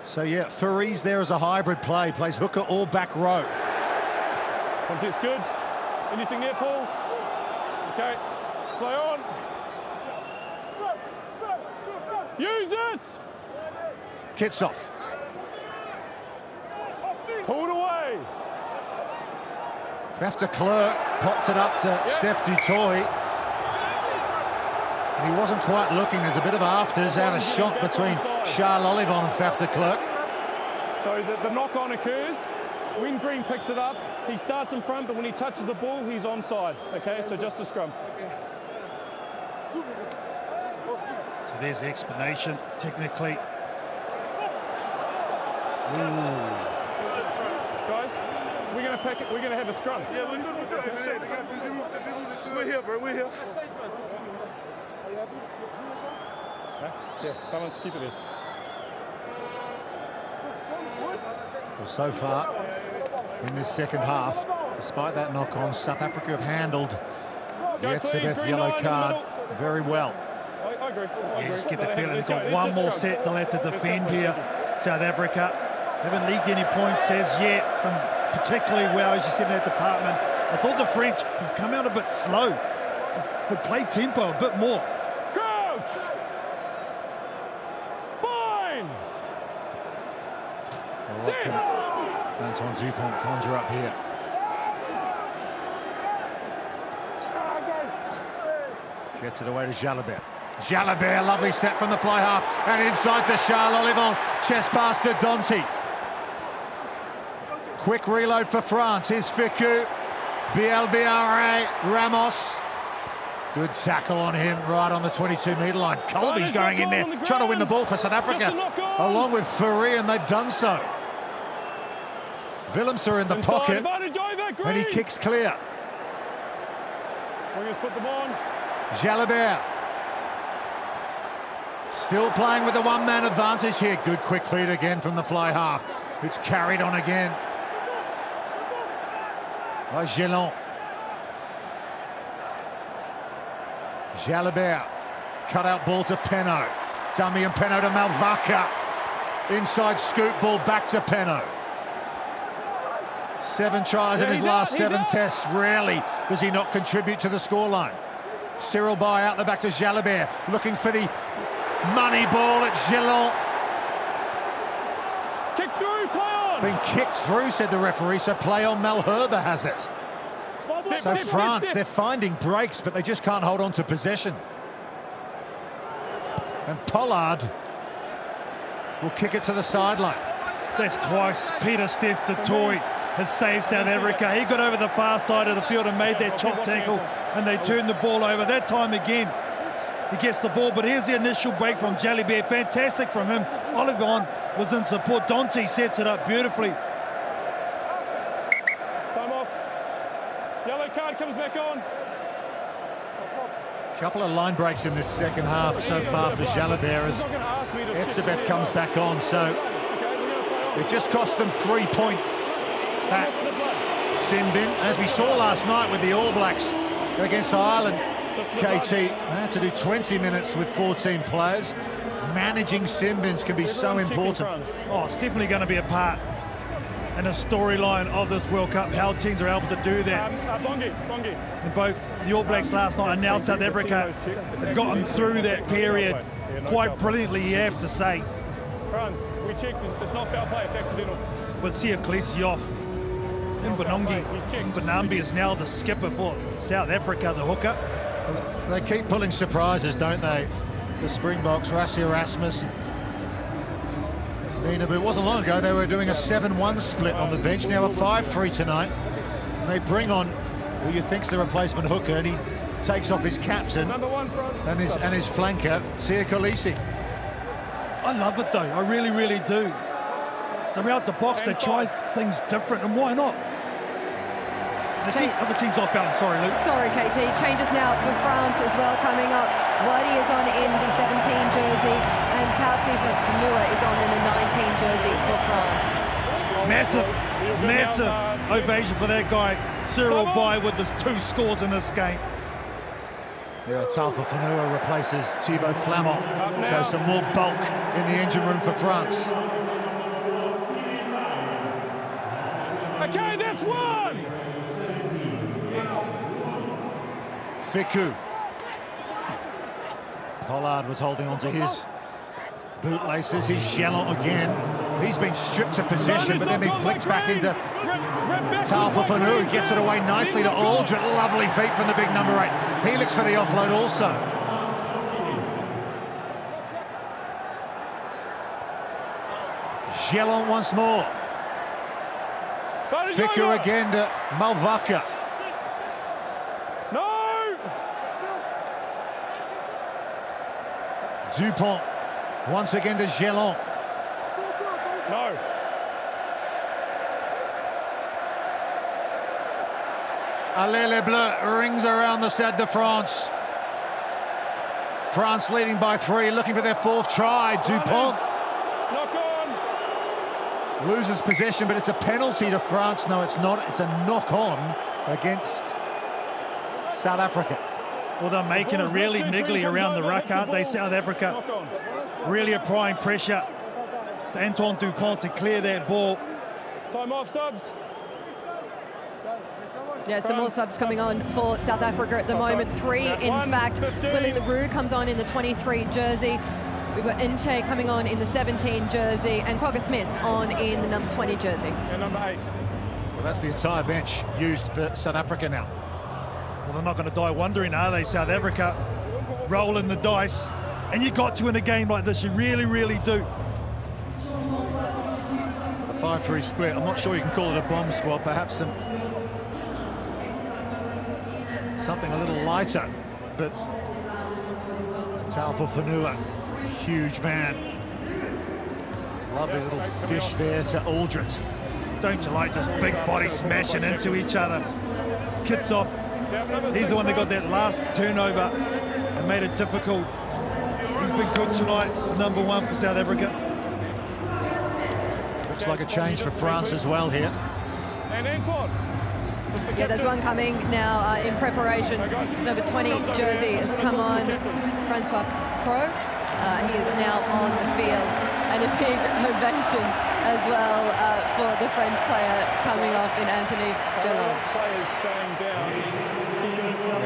So yeah, Fure's there as a hybrid play, plays hooker or back row. Contact good. Anything there, Paul? Okay, play on. Use it! Kitsoff. Pulled away. Basta Show popped it up to Steph du Toit. He wasn't quite looking. There's a bit of afters out of shot between Charles Olivon and Basta Show. So the knock-on occurs. When Green picks it up, he starts in front, but when he touches the ball, he's onside. Okay, so just a scrum. So there's the explanation, technically. Guys, we're going to pick it. We're going to have a scrum. Yeah, we're here, bro. We're here. Yeah, come on, keep it there. Well, so far in this second half, despite that knock-on, South Africa have handled the Etzebeth yellow card very well. I agree. You just get the feeling they've got one more set they'll have to defend here, South Africa. Haven't leaked any points as yet, done particularly well, as you said in that department. I thought the French have come out a bit slow, but played tempo a bit more. Coach! Binds! Antoine Dupont conjure up here. Gets it away to Jalabert. Jalabert, lovely step from the fly half, and inside to Charles Olivon. Chest pass to Dante. Quick reload for France. Here's Ficou. Bielbiare, Ramos. Good tackle on him right on the 22-metre line. Colby's going in there, trying to win the ball for South Africa, along with Fure, and they've done so. Willemser in the pocket, and he kicks clear. We're going to put them on. Jalabert. Still playing with the one-man advantage here. Good quick feed again from the fly half. It's carried on again by Gelon. Jalabert, cut out ball to Penno. Dummy and Penno to Malvaka. Inside scoop ball back to Penno. 7 tries in his last 7 tests. Rarely does he not contribute to the scoreline. Cyril Bay out the back to Jalabert, looking for the money ball at Gelon. Kick through, play on! Been kicked through, said the referee, so play on. Malherbe has it. So France, they're finding breaks, but they just can't hold on to possession. And Pollard will kick it to the sideline. That's twice Peter Steph du Toit has saved South Africa. He got over the far side of the field and made that chop tackle, and they turned the ball over. That time again, he gets the ball, but here's the initial break from Jalabert. Fantastic from him. Olivon was in support. Dante sets it up beautifully. Time off. Yellow card comes back on. Couple of line breaks in this second half so far for Jalabert as Etzebeth comes back on, so it just cost them 3 points. That Simbin, as we saw last night with the All Blacks against Ireland, KT, they had to do 20 minutes with 14 players. Managing Simbins can be so important. Oh, it's definitely going to be a part and a storyline of this World Cup, how teams are able to do that. Bongi. And both the All Blacks last night and now South Africa have gotten through that period quite brilliantly, you have to say. Franz, we checked, it's not foul play, it's accidental. But Sia Klesioff, Mbanambi is now the skipper for South Africa, the hooker. They keep pulling surprises, don't they? The Springboks, Rassie Erasmus, Nina, but it wasn't long ago they were doing a 7-1 split on the bench, now a 5-3 tonight. And they bring on who you think's the replacement hooker, and he takes off his captain and his flanker, Sia Kolisi. I love it though, I really, really do. They're out the box, they try things different, and why not? The other team's off balance, sorry Luke. Sorry KT, changes now for France as well coming up. Wadi is on in the 17 jersey and Taufifa Fanua is on in the 19 jersey for France. Massive ovation for that guy, Cyril Bai, with his 2 scores in this game. Yeah, Taufifa Fanua replaces Thibaut Flamand, so some more bulk in the engine room for France. Okay, that's one! Fickou. Pollard was holding on to his bootlaces. He's Gelon again. He's been stripped of possession, but then been flicked back into Taufifa Fanua. Gets it away nicely to Aldred. Lovely feet from the big number 8. He looks for the offload also. Gelon once more. Fickou again to Malvaka. No! Dupont once again to Gelon. No. Allez les Bleus rings around the Stade de France. France leading by 3, looking for their 4th try. Dupont Knock on. loses possession, but it's a penalty to France. No, it's not. It's a knock-on against South Africa. Well, they're making it really niggly around the ruck, aren't they, South Africa? Really applying pressure to Antoine Dupont to clear that ball. Time off, subs. Yeah, some more subs coming on for South Africa at the moment. 3, in fact. Willie LaRue comes on in the 23 jersey. We've got Inche coming on in the 17 jersey and Quagga Smith on in the number 20 jersey. And number 8. Well, that's the entire bench used for South Africa now. Well, they're not going to die wondering, are they, South Africa? Rolling the dice. And you got to in a game like this, you really, really do. A 5-3 split. I'm not sure you can call it a bomb squad. Perhaps something a little lighter. But Taufifa Fanua, huge man. Lovely little dish there to Aldred. Don't you like just big bodies smashing into each other? Kits off. He's the one that got that last turnover and made it difficult. He's been good tonight, number 1 for South Africa. Looks like a change for France as well here. And Antoine. Yeah, there's one coming now in preparation. Number 20 jersey has come on, Francois Pro. He is now on the field. And a big ovation as well for the French player coming off in Anthony Gelon. Players staying down.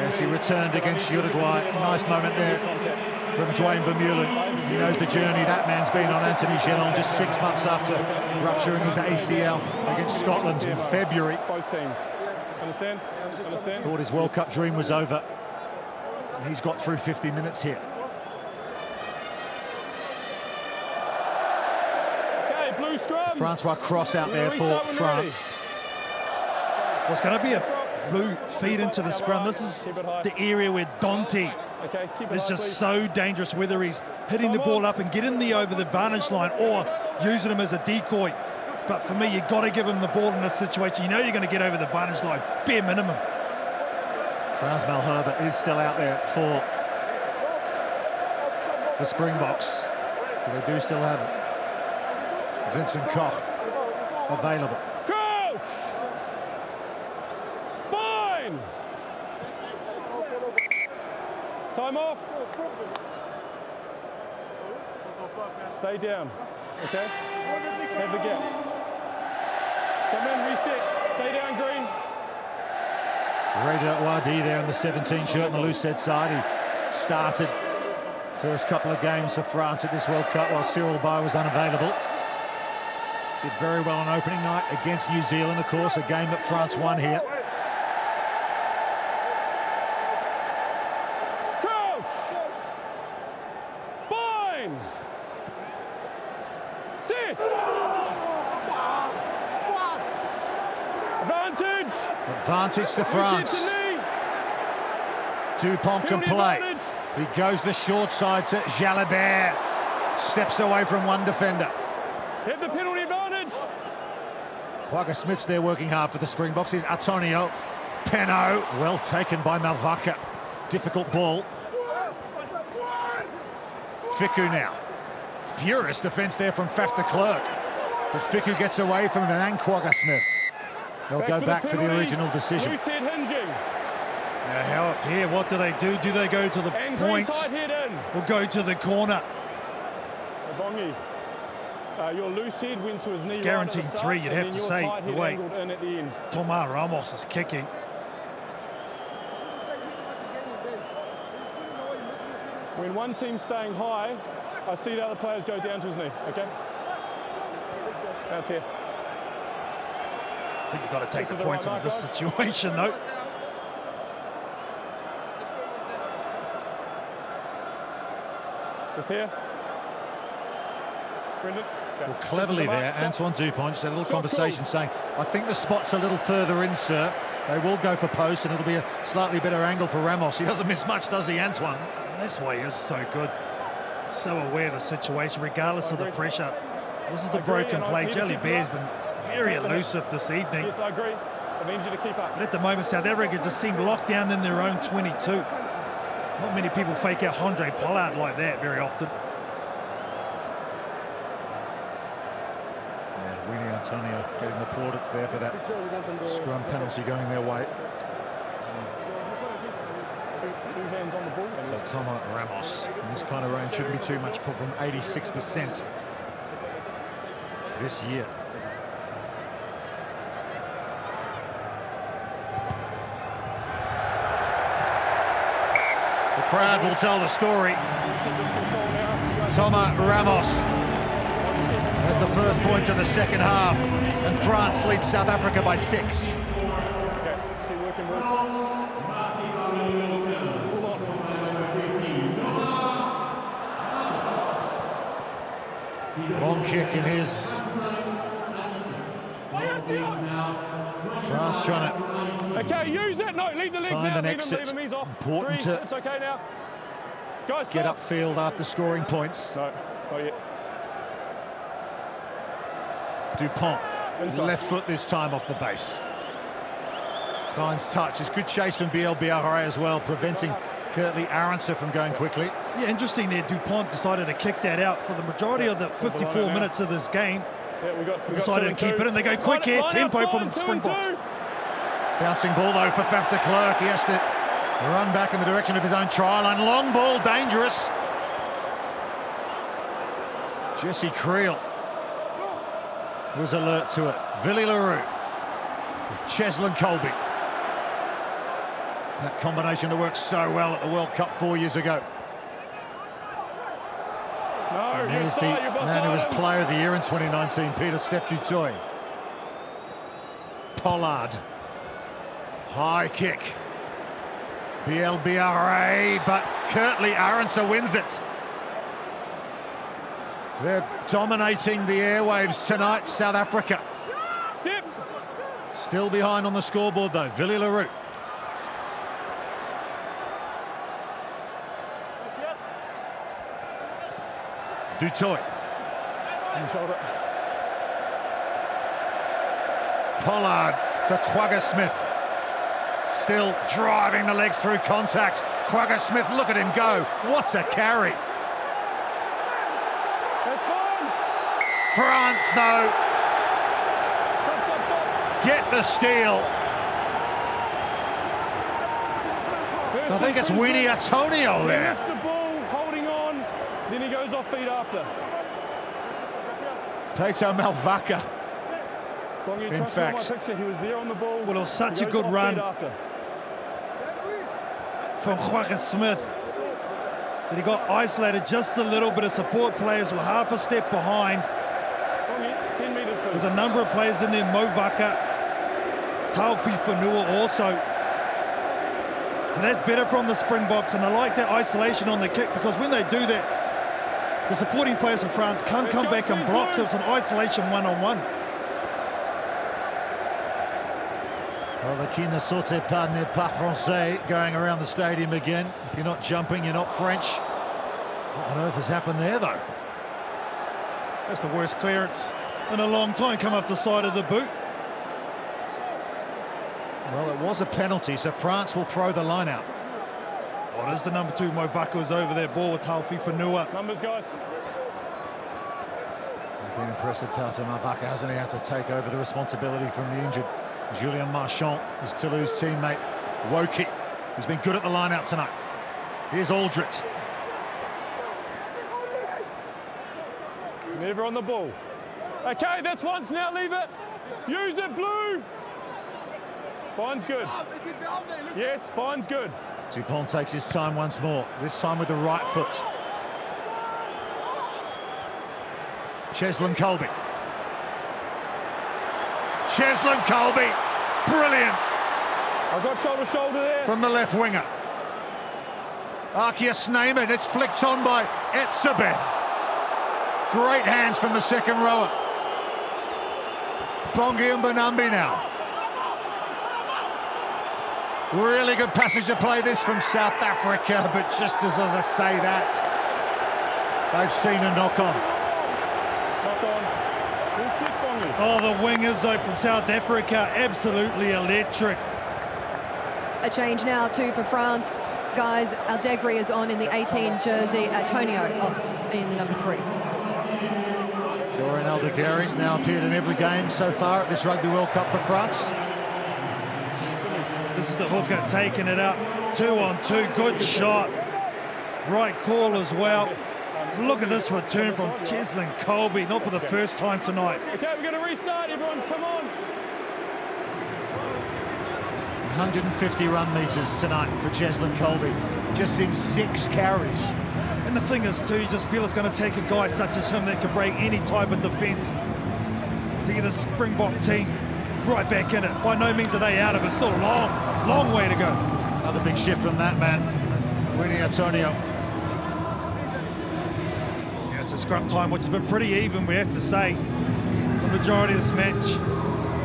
Yes, he returned against Uruguay. Nice moment there from Dwayne Vermeulen. He knows the journey that man's been on, Anthony Gelon, just 6 months after rupturing his ACL against Scotland in February. Both teams. Understand? Understand? Thought his World Cup dream was over. He's got through 50 minutes here. Okay, blue scrum. Francois cross out there for France. Well, it's going to be a blue feed into the scrum. This is the area where Dante is just so dangerous, whether he's hitting the ball up and getting over the vantage line or using him as a decoy. But for me, you've got to give him the ball in this situation. You know you're going to get over the vantage line, bare minimum. Frans Malherbe is still out there for the Springboks. So they do still have Vincent Koch available. Coach! Binds! Time off. Stay down, okay? Have the gap. Come in, reset. Stay down, Green. Reda Wadi there in the 17 shirt on the loose head side. He started first couple of games for France at this World Cup while Cyril Bay was unavailable. Did very well on opening night against New Zealand, of course, a game that France won here. Crouch! Binds! Sit! Advantage! Advantage to France. Dupont can play. He goes the short side to Jalabert. Steps away from one defender. Hit the penalty advantage. Quagga Smith's there working hard for the Springboks. Here's Antonio. Peno, well taken by Malvaka. Difficult ball. Fiku now. Furious defence there from Faf de Klerk. But Fiku gets away from him and Quagga Smith. They'll go back for the original decision. Loose head hinging. Now, here, what do they do? Do they go to the point or go to the corner? Bongi. Your loose head went to his knee. It's guaranteed right 3, you'd have to say, the way in at the end. Thomas Ramos is kicking. When one team's staying high, I see the other players go down to his knee, okay? That's here. I think you've got to take the points in this situation, though. Just here. Brendan. Yeah. Well, cleverly there, Antoine Dupont just had a little conversation saying, I think the spot's a little further in, sir. They will go for post, and it'll be a slightly better angle for Ramos. He doesn't miss much, does he, Antoine? That's why he is so good. So aware of the situation, regardless of the pressure. This is the broken play. Jalabert has been very elusive this evening. Yes, I agree. I need you to keep up. But at the moment, South Africa just seem locked down in their own 22. Not many people fake out Andre Pollard like that very often. Yeah, Winnie Antonio getting the plaudits there for that scrum penalty going their way. Two hands on the ball. So Thomas Ramos, in this kind of range, shouldn't be too much problem. 86% this year. The crowd will tell the story. Thomas Ramos has the first point of the second half, and France leads South Africa by 6. Okay, let's keep working, boys. Long kick in his. France trying to okay, use it. No, leave the legs find out. an Leave exit. him, he's off. Important 3, to it's okay now. Guys, get stop. upfield after scoring points. No, not yet. Dupont, Inside. left foot this time off the base. Finds touch. It's good chase from BLBRA as well, preventing Kurtley Arendse from going quickly. Yeah, interesting there. Dupont decided to kick that out for the majority of the 54 minutes of this game. Yeah, we decided to keep it, and they go quick here. Tempo for the Springboks. Bouncing ball though for Faf de Klerk. He has to run back in the direction of his own try line. Long ball, dangerous. Jesse Creel was alert to it. Willie Leroux, Cheslin Colby. That combination that worked so well at the World Cup 4 years ago. No, And here's the man who was Player of the Year in 2019, Peter Steph Dutoy. Pollard. High kick. BLBRA, but Kurtley Arendse wins it. They're dominating the airwaves tonight, South Africa. Step. Still behind on the scoreboard though, Willie Leroux. Dutoy. Shoulder. Pollard to Quagga Smith. Still driving the legs through contact. Quagga Smith, look at him go. What a carry. That's fine. France, though, Stop. get the steal. I think it's Winnie Antonio He there. missed the ball, holding on, then he goes off feet after. Peter Malvaka. In fact, my picture, he was there on the ball. Well, it was such a good run from Joaquin Smith that he got isolated just a little bit. Of support players were half a step behind. 10 metres, please. There's a number of players in there. Mo Vaka, Taufi Whanua also. And that's better from the Springboks, and I like that isolation on the kick, because when they do that, the supporting players of France can't come back and block. It's an isolation one-on-one. Well, the qui ne saute pas n'est pas français going around the stadium again. If you're not jumping, you're not French. What on earth has happened there, though? That's the worst clearance in a long time, come off the side of the boot. Well, it was a penalty, so France will throw the line out. Well, there's the number 2, Mo Vaka, is over there, ball with Taufi Whanua. Numbers, guys. He's been impressive, Pato Mavaka, hasn't he, had to take over the responsibility from the injured Julien Marchand, his Toulouse teammate. Woki, who's been good at the line out tonight. Here's Aldrit. Never on the ball. Okay, that's once now, leave it. Use it, Blue. Bine's good. Yes, Bine's good. Dupont takes his time once more, this time with the right foot. Cheslin Colby. Cheslin Colby, brilliant. I've got shoulder to shoulder there. From the left winger. Arkia Sneyman, it's flicked on by Etzebeth. Great hands from the second rower. Bongi and Banambi now. Really good passage to play this from South Africa, but just as I say that, they've seen a knock-on. Oh, the wingers, though, from South Africa, absolutely electric. A change now, too, for France. Guys, Aldegri is on in the 18 jersey. Antonio off in the number 3. Zoran Aldegri's now appeared in every game so far at this Rugby World Cup for France. This is the hooker taking it up. 2-on-2, good shot. Right call as well. Look at this return from Cheslin Colby, not for the first time tonight. Okay, we're going to restart, everyone's come on. 150 run metres tonight for Cheslin Colby, just in 6 carries. And the thing is, too, you just feel it's going to take a guy such as him that can break any type of defence to get the Springbok team right back in it. By no means are they out of it. Still a long, long way to go. Another big shift from that man, Winnie Antonio. Yeah, it's a scrum time, which has been pretty even, we have to say. The majority of this match,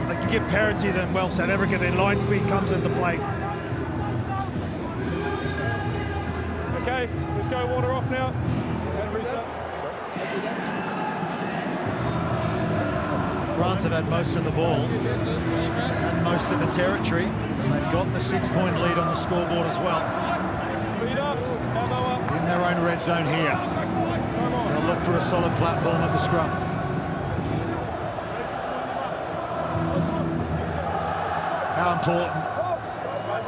they can get parity, then, well, South Africa, their line speed comes into play. Okay, let's go water off now. And restart. France have had most of the ball and most of the territory. They've got the 6-point lead on the scoreboard as well. Feet up, elbow up. In their own red zone here. They'll look for a solid platform at the scrum. How important,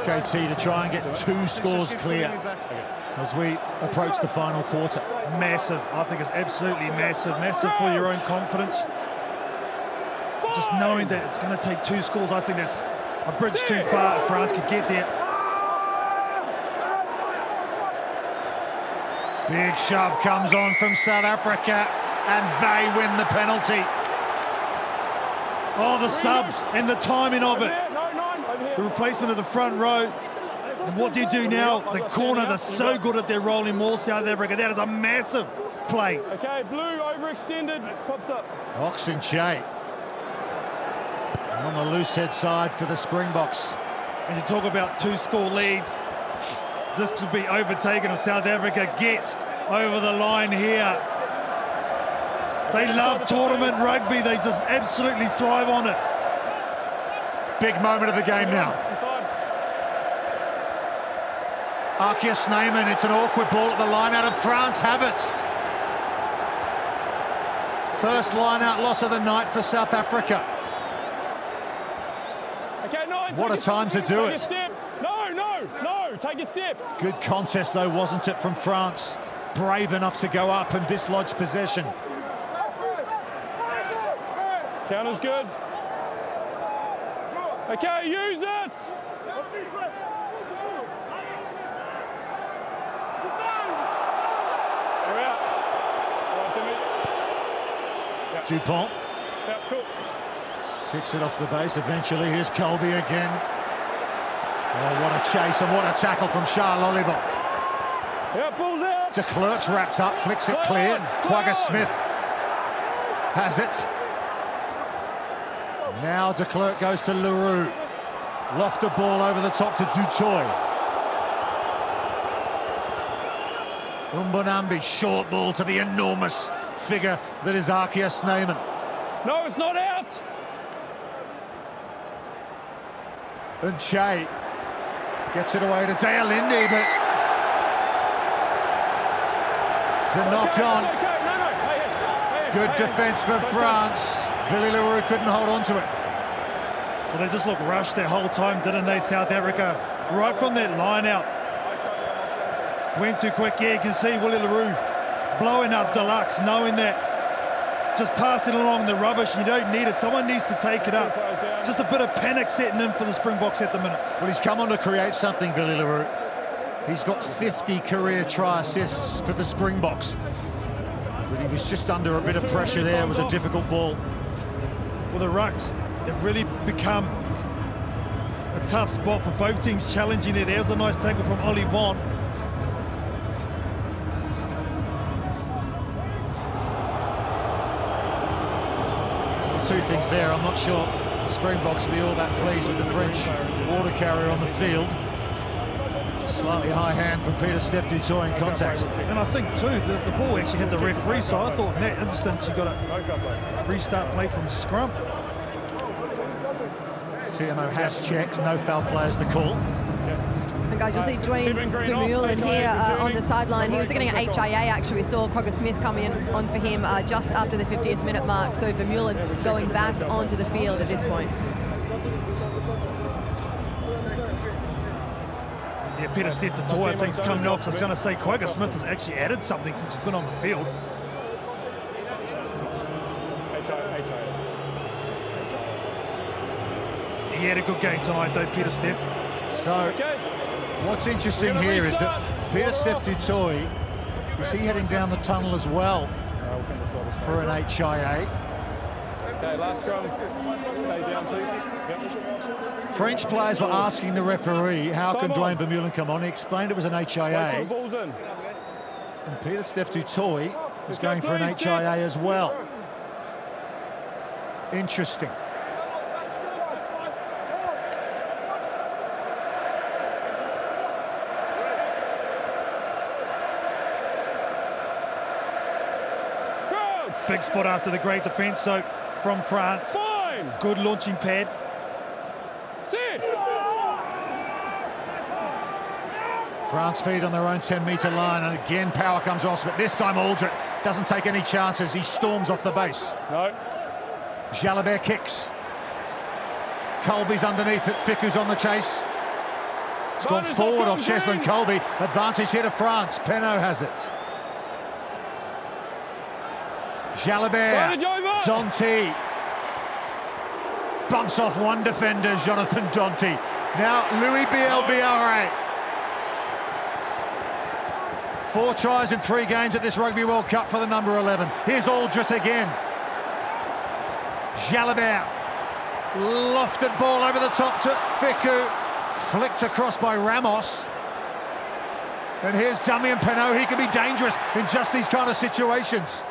KT, to try and get 2 scores clear as we approach the final quarter. Massive. I think it's absolutely massive. Massive for your own confidence. Just knowing that it's going to take 2 scores, I think that's a bridge too far if France could get there. Big shove comes on from South Africa, and they win the penalty. Oh, the subs and the timing of it. The replacement of the front row. And what do you do now? The corner, they're so good at their rolling maul, South Africa. That is a massive play. Okay, Blue overextended, pops up. Oxenche on the loose head side for the Springboks. And you talk about 2-score leads. This could be overtaken if South Africa get over the line here. They love tournament rugby. They just absolutely thrive on it. Big moment of the game now. Arkia Sneyman, it's an awkward ball at the line out of France have it. First line out loss of the night for South Africa. Okay, no, what a time to do it. No, take a step. Good contest though, wasn't it, from France? Brave enough to go up and dislodge possession. Counter's good. Okay, use it! We're out. All right, Jimmy. Yep. Dupont. Yep, cool. Kicks it off the base eventually. Here's Colby again. Oh, what a chase and what a tackle from Charles Oliver. Yep, ball's out. De Klerk's wrapped up, flicks it clear. Quagga Smith has it. Now De Klerk goes to Leroux. Lofted ball over the top to Dutoy. Umbonambi, short ball to the enormous figure that is Arkia Sneyman. No, it's not out. And Che gets it away to Deolindi, but it's a knock on. Good defence from France. Billy Leroux couldn't hold on to it. Well, they just looked rushed their whole time, didn't they, South Africa? Right from that line out. Went too quick. Yeah, you can see Willie Leroux blowing up Deluxe, knowing that just pass it along the rubbish. You don't need it. Someone needs to take it up. Just a bit of panic setting in for the Springboks at the minute. Well, he's come on to create something, Billy Leroux. He's got 50 career try assists for the Springboks. But he was just under a bit of pressure there. It was a difficult ball. Well, the Rucks have really become a tough spot for both teams challenging it. There's a nice tackle from Ollie Vaughan. Two things there. I'm not sure the Springboks will be all that pleased with the French water carrier on the field. Slightly high hand from Peter Steph Dutoy in contact. And I think too that the ball actually hit the referee, so I thought in that instance you got to restart play from scrum. TMO has checked, no foul play is the call. And guys, you'll see Dwayne Vermeulen here on the sideline. He was getting an HIA actually. We saw Quagga Smith coming in on for him just after the 50th minute mark. So Vermeulen going back onto the field at this point. Yeah, Peter Steph Dutoy I think's coming off. I was going to say Quagga Smith has actually added something since he's been on the field. He had a good game tonight though, Peter Steph. So, what's interesting here is that Peter Steph Dutoy, is he heading down the tunnel as well for an HIA? Okay, last scrum. Stay down, please. Yep. French players were asking the referee, how can Dwayne Vermeulen come on? He explained it was an HIA. And Peter Steph Dutoy is going for an HIA as well. Interesting. Big spot after the great defence, so from France. Fine. Good launching pad. Sit. France feed on their own 10-metre line, and again power comes off, but this time Aldrich doesn't take any chances. He storms off the base. No. Jalabert kicks. Colby's underneath it. Ficou's on the chase. It's gone forward off Cheslin Colby. Advantage here to France. Penaud has it. Jalabert, Danty, bumps off one defender, Jonathan Danty. Now Louis Biel-Biarré. 4 tries in 3 games at this Rugby World Cup for the number 11. Here's Aldrich again. Jalabert, lofted ball over the top to Ficou, flicked across by Ramos. And here's Damien Penaud. He can be dangerous in just these kind of situations.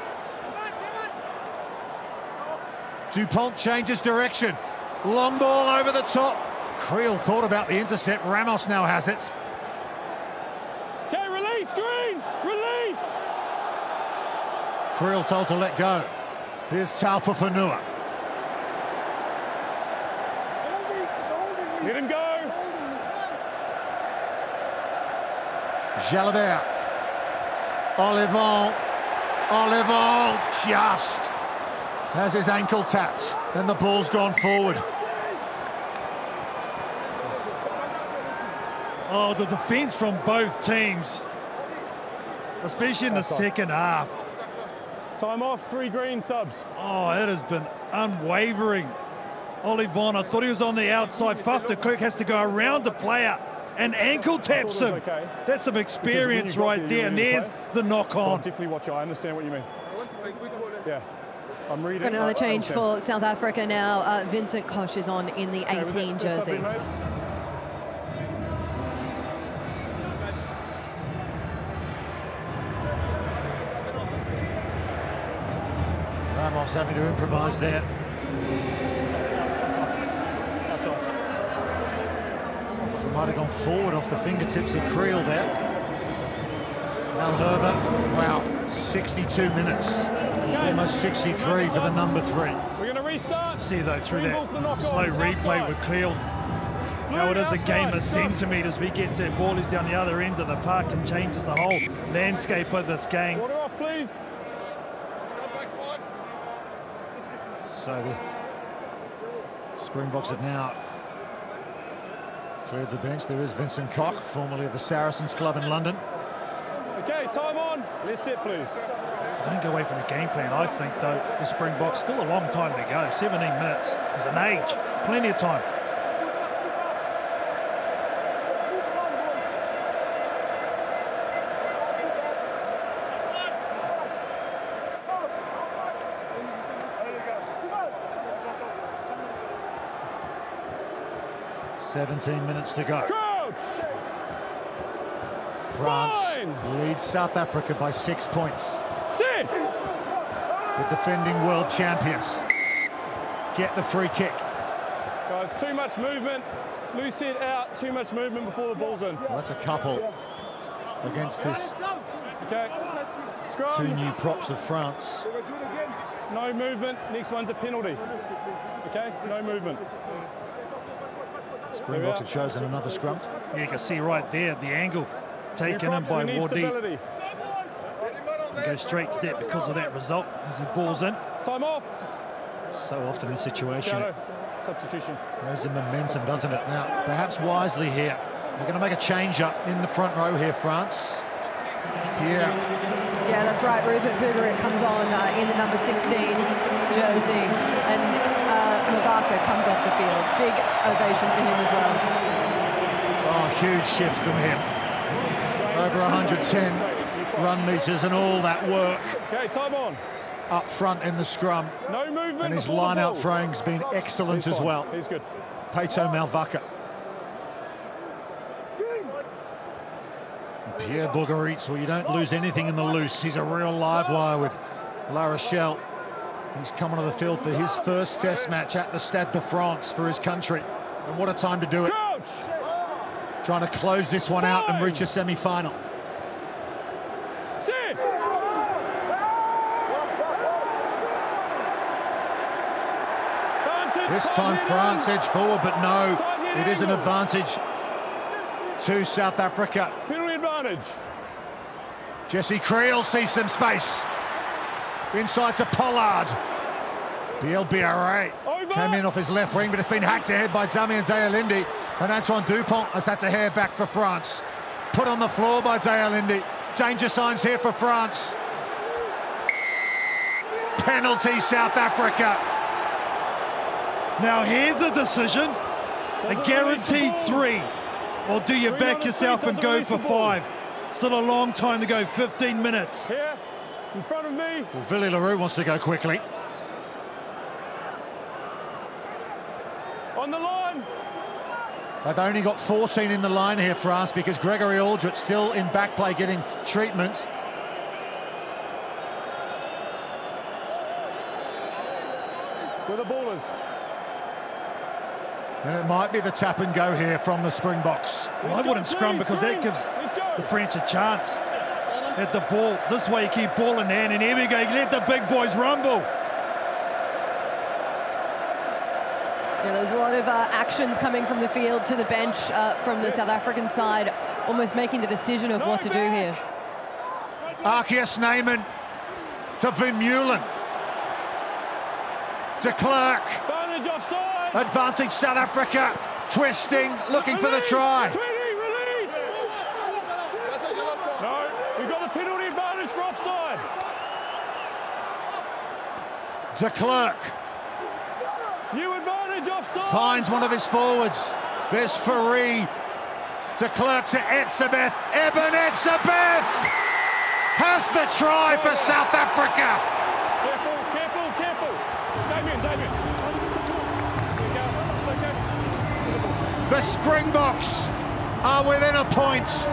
Dupont changes direction. Long ball over the top. Creel thought about the intercept. Ramos now has it. Okay, release, Green! Release! Creel told to let go. Here's Taufa Fanua. Let him go! Jalabert. Olivon just has his ankle tapped, and the ball's gone forward. Oh, the defence from both teams, especially in the second half. Time off, 3 green subs. Oh, it has been unwavering. Olivon, I thought he was on the outside. Fuff de Klerk has to go around the player and ankle taps him. Okay. That's some experience right there, and there's the knock on. Definitely watch it. I understand what you mean. Yeah. I'm reading. Got another change for South Africa now. Vincent Koch is on in the 18 jersey. Ramos having to improvise there. He might have gone forward off the fingertips of Creel there. Now Herbert, wow, 62 minutes, almost 63 for the number 3. We're going to restart. See though through that slow replay with Creel how it is a game of centimetres. We get to ball is down the other end of the park and changes the whole landscape of this game. Water off, please. So the Springboks have now cleared the bench. There is Vincent Koch, formerly of the Saracens Club in London. Okay, time on. Let's sit, please. Don't go away from the game plan. I think, though, the Springboks still a long time to go. 17 minutes is an age. Plenty of time. "17 minutes to go. Coach! France leads South Africa by 6 points. Sit! The defending world champions get the free kick. Guys, too much movement. Loose head out, too much movement before the ball's in. Well, that's a couple against this Okay. Scrum. 2 new props of France. No movement. Next one's a penalty. Okay, no movement. Springboks have chosen another scrum. You can see right there the angle taken in by Wardy. Go straight to that because of that result as he balls in. Time off. So often in this situation, Shadow. Substitution. there's the momentum, doesn't it? Now, perhaps wisely here, they're going to make a change up in the front row here, France. Yeah, that's right. Rupert Bugarit comes on in the number 16 jersey, and Mavaka comes off the field. Big ovation for him as well. Oh, huge shift from him. Over 110 run meters and all that work. Okay, time on. Up front in the scrum. No movement. And his line-out throwing's been excellent as well. He's good. Pato Malvaka. Pierre Bugarit, well, you don't lose anything in the loose. He's a real live wire with La Rochelle. He's come onto the field for his first test match at the Stade de France for his country. And what a time to do it. Coach! Trying to close this one out and reach a semi-final. Sit! This time France edge forward, but no, it is an advantage to South Africa. Penalty advantage. Jesse Creel sees some space. Inside to Pollard. Bielbiaré came in off his left wing, but it's been hacked ahead by Damien Dealindi. And Antoine Dupont has had to hair back for France. Put on the floor by Dealindi. Danger signs here for France. Penalty, South Africa. Now here's a decision. A guaranteed 3. Or do you back yourself and go for 5? Still a long time to go, 15 minutes. Here, in front of me. Well, Villy Leroux wants to go quickly. On the line. They've only got 14 in the line here for us because Gregory Aldrich still in back play getting treatment. With the ballers. And it might be the tap and go here from the Springboks. Well, I wouldn't scrum because that gives the French a chance at the ball. This way you keep ball in hand, and here we go. You let the big boys rumble. Yeah, there was a lot of actions coming from the field to the bench from the South African side, almost making the decision of what to do here. Arceus Neyman to Vermeulen. De Klerk. Advantage offside. Advantage South Africa. Twisting, looking for the try. 20, release. No, we've got the penalty advantage for offside. De Klerk. New advantage offside. Finds one of his forwards. There's Faree to Clerk to Etzebeth. Eben Etzebeth has the try for South Africa. Careful, careful, careful. Damien. The Springboks are within a point,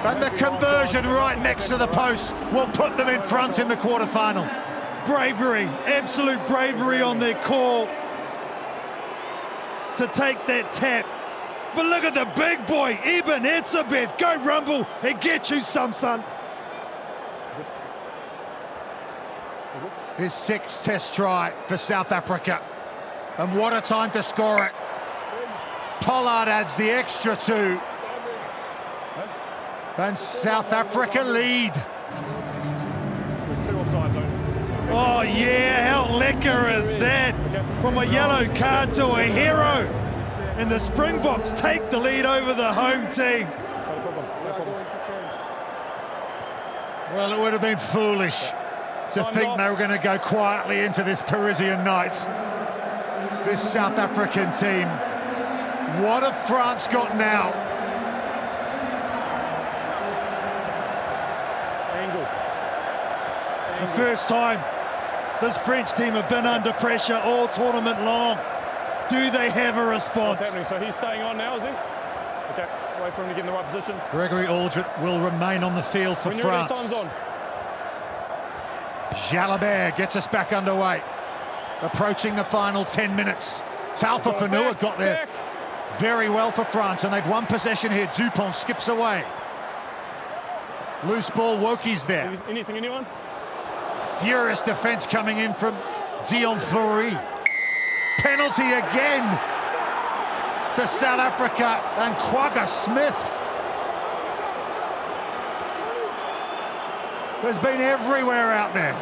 and the conversion right next to the post will put them in front in the quarterfinal. Bravery, absolute bravery on their call to take that tap. But look at the big boy, Eben Etzebeth. Go rumble and get you some, son. His sixth test try for South Africa. And what a time to score it. Pollard adds the extra 2. And South Africa lead. Oh yeah, how lekker is that? From a yellow card to a hero. And the Springboks take the lead over the home team. Well, it would have been foolish to think they were going to go quietly into this Parisian night. This South African team. What have France got now? The first time this French team have been under pressure all tournament long. Do they have a response? What's happening? So he's staying on now, is he? Okay, wait for him to get in the right position. Gregory Aldrit will remain on the field for France. Time's on. Jalabert gets us back underway. Approaching the final 10 minutes. Talfa Fanua got there very well for France, and they've won possession here. Dupont skips away. Loose ball, Wokie's there. Anyone? Furious defence coming in from Dion Faree. Penalty again to South Africa and Quagga Smith. Has been everywhere out there.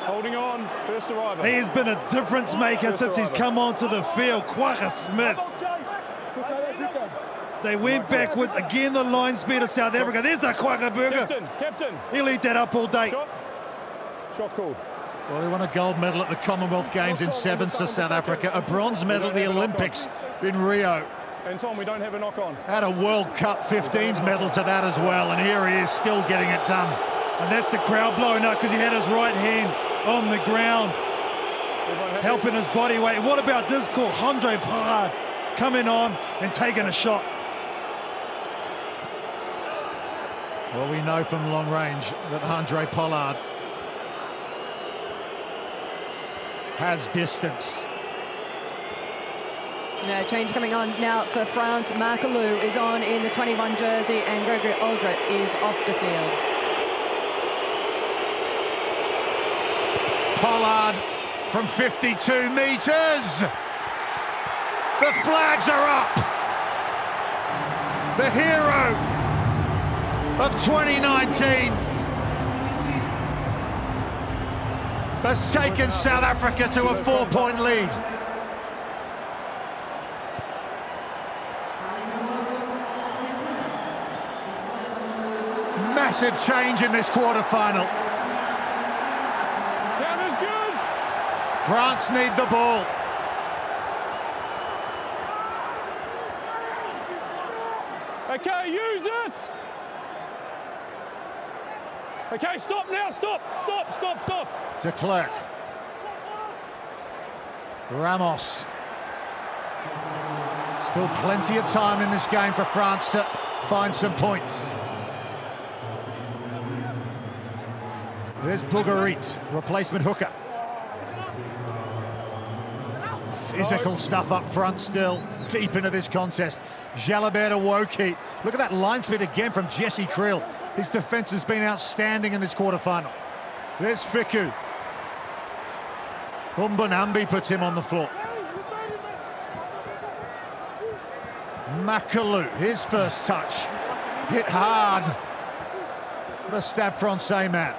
Holding on, first arrival. He has been a difference maker since he's come onto the field. Quagga Smith. They went back with, again, the line speed of South Africa. There's the Quagga burger. Captain. He'll eat that up all day. Shot called. Well, they won a gold medal at the Commonwealth Games in sevens for South Africa, a bronze medal at the Olympics in Rio. And Tom, we don't have a knock-on. Had a World Cup 15s medal to that as well, and here he is still getting it done. And that's the crowd blowing up because he had his right hand on the ground, helping his body weight. What about this call? Andre Pollard coming on and taking a shot. Well, we know from long range that Andre Pollard has distance. Change coming on now for France. Makalou is on in the 21 jersey, and Gregory Aldrit is off the field. Pollard from 52 metres. The flags are up. The hero of 2019 has taken South Africa to a 4-point lead. Massive change in this quarter-final. Counter's good. France need the ball. Okay, use it. Okay, stop now, stop. To Clerk. Ramos. Still plenty of time in this game for France to find some points. There's Bougharit, replacement hooker. Physical stuff up front still, deep into this contest. Jalabert to Woki. Look at that line speed again from Jesse Creel. His defence has been outstanding in this quarterfinal. There's Fiku. Umbonambi puts him on the floor. Makalou, his first touch. Hit hard. The Stade Francais man.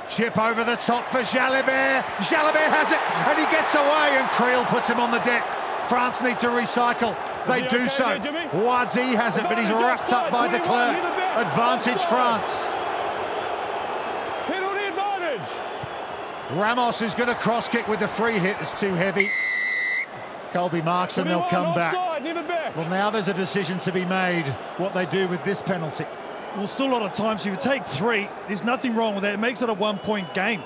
Chip over the top for Jalabert. Jalabert has it, and he gets away, and Creel puts him on the deck. France need to recycle. They do so. Wadi has it, but he's wrapped up by de Klerk. Advantage France. Penalty advantage. Ramos is going to cross kick with the free hit. It's too heavy. Colby marks and they'll come back. Well, now there's a decision to be made what they do with this penalty. Well, still a lot of time, so if you take 3, there's nothing wrong with that. It makes it a 1-point game.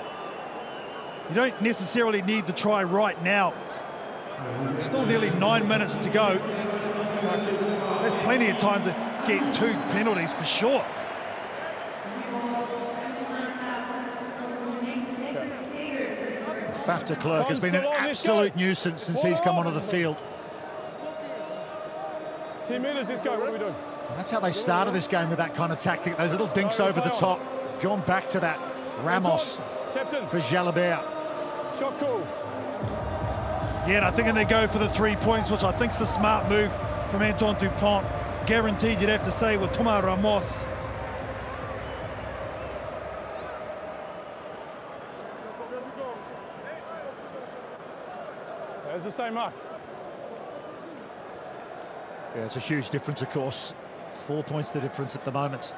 You don't necessarily need the try right now. Still nearly 9 minutes to go. There's plenty of time to get 2 penalties for sure. Faf de Klerk has been an absolute nuisance since he's come onto the field. 10 metres, let's go. What are we doing? That's how they started this game, with that kind of tactic. Those little dinks over the top. Gone back to that. Ramos for Jalabert. Shot call. Yeah, and I think they go for the 3 points, which I think's the smart move from Antoine Dupont. Guaranteed, you'd have to say, with Thomas Ramos. It's the same mark. Yeah, it's a huge difference, of course. 4 points the difference at the moment.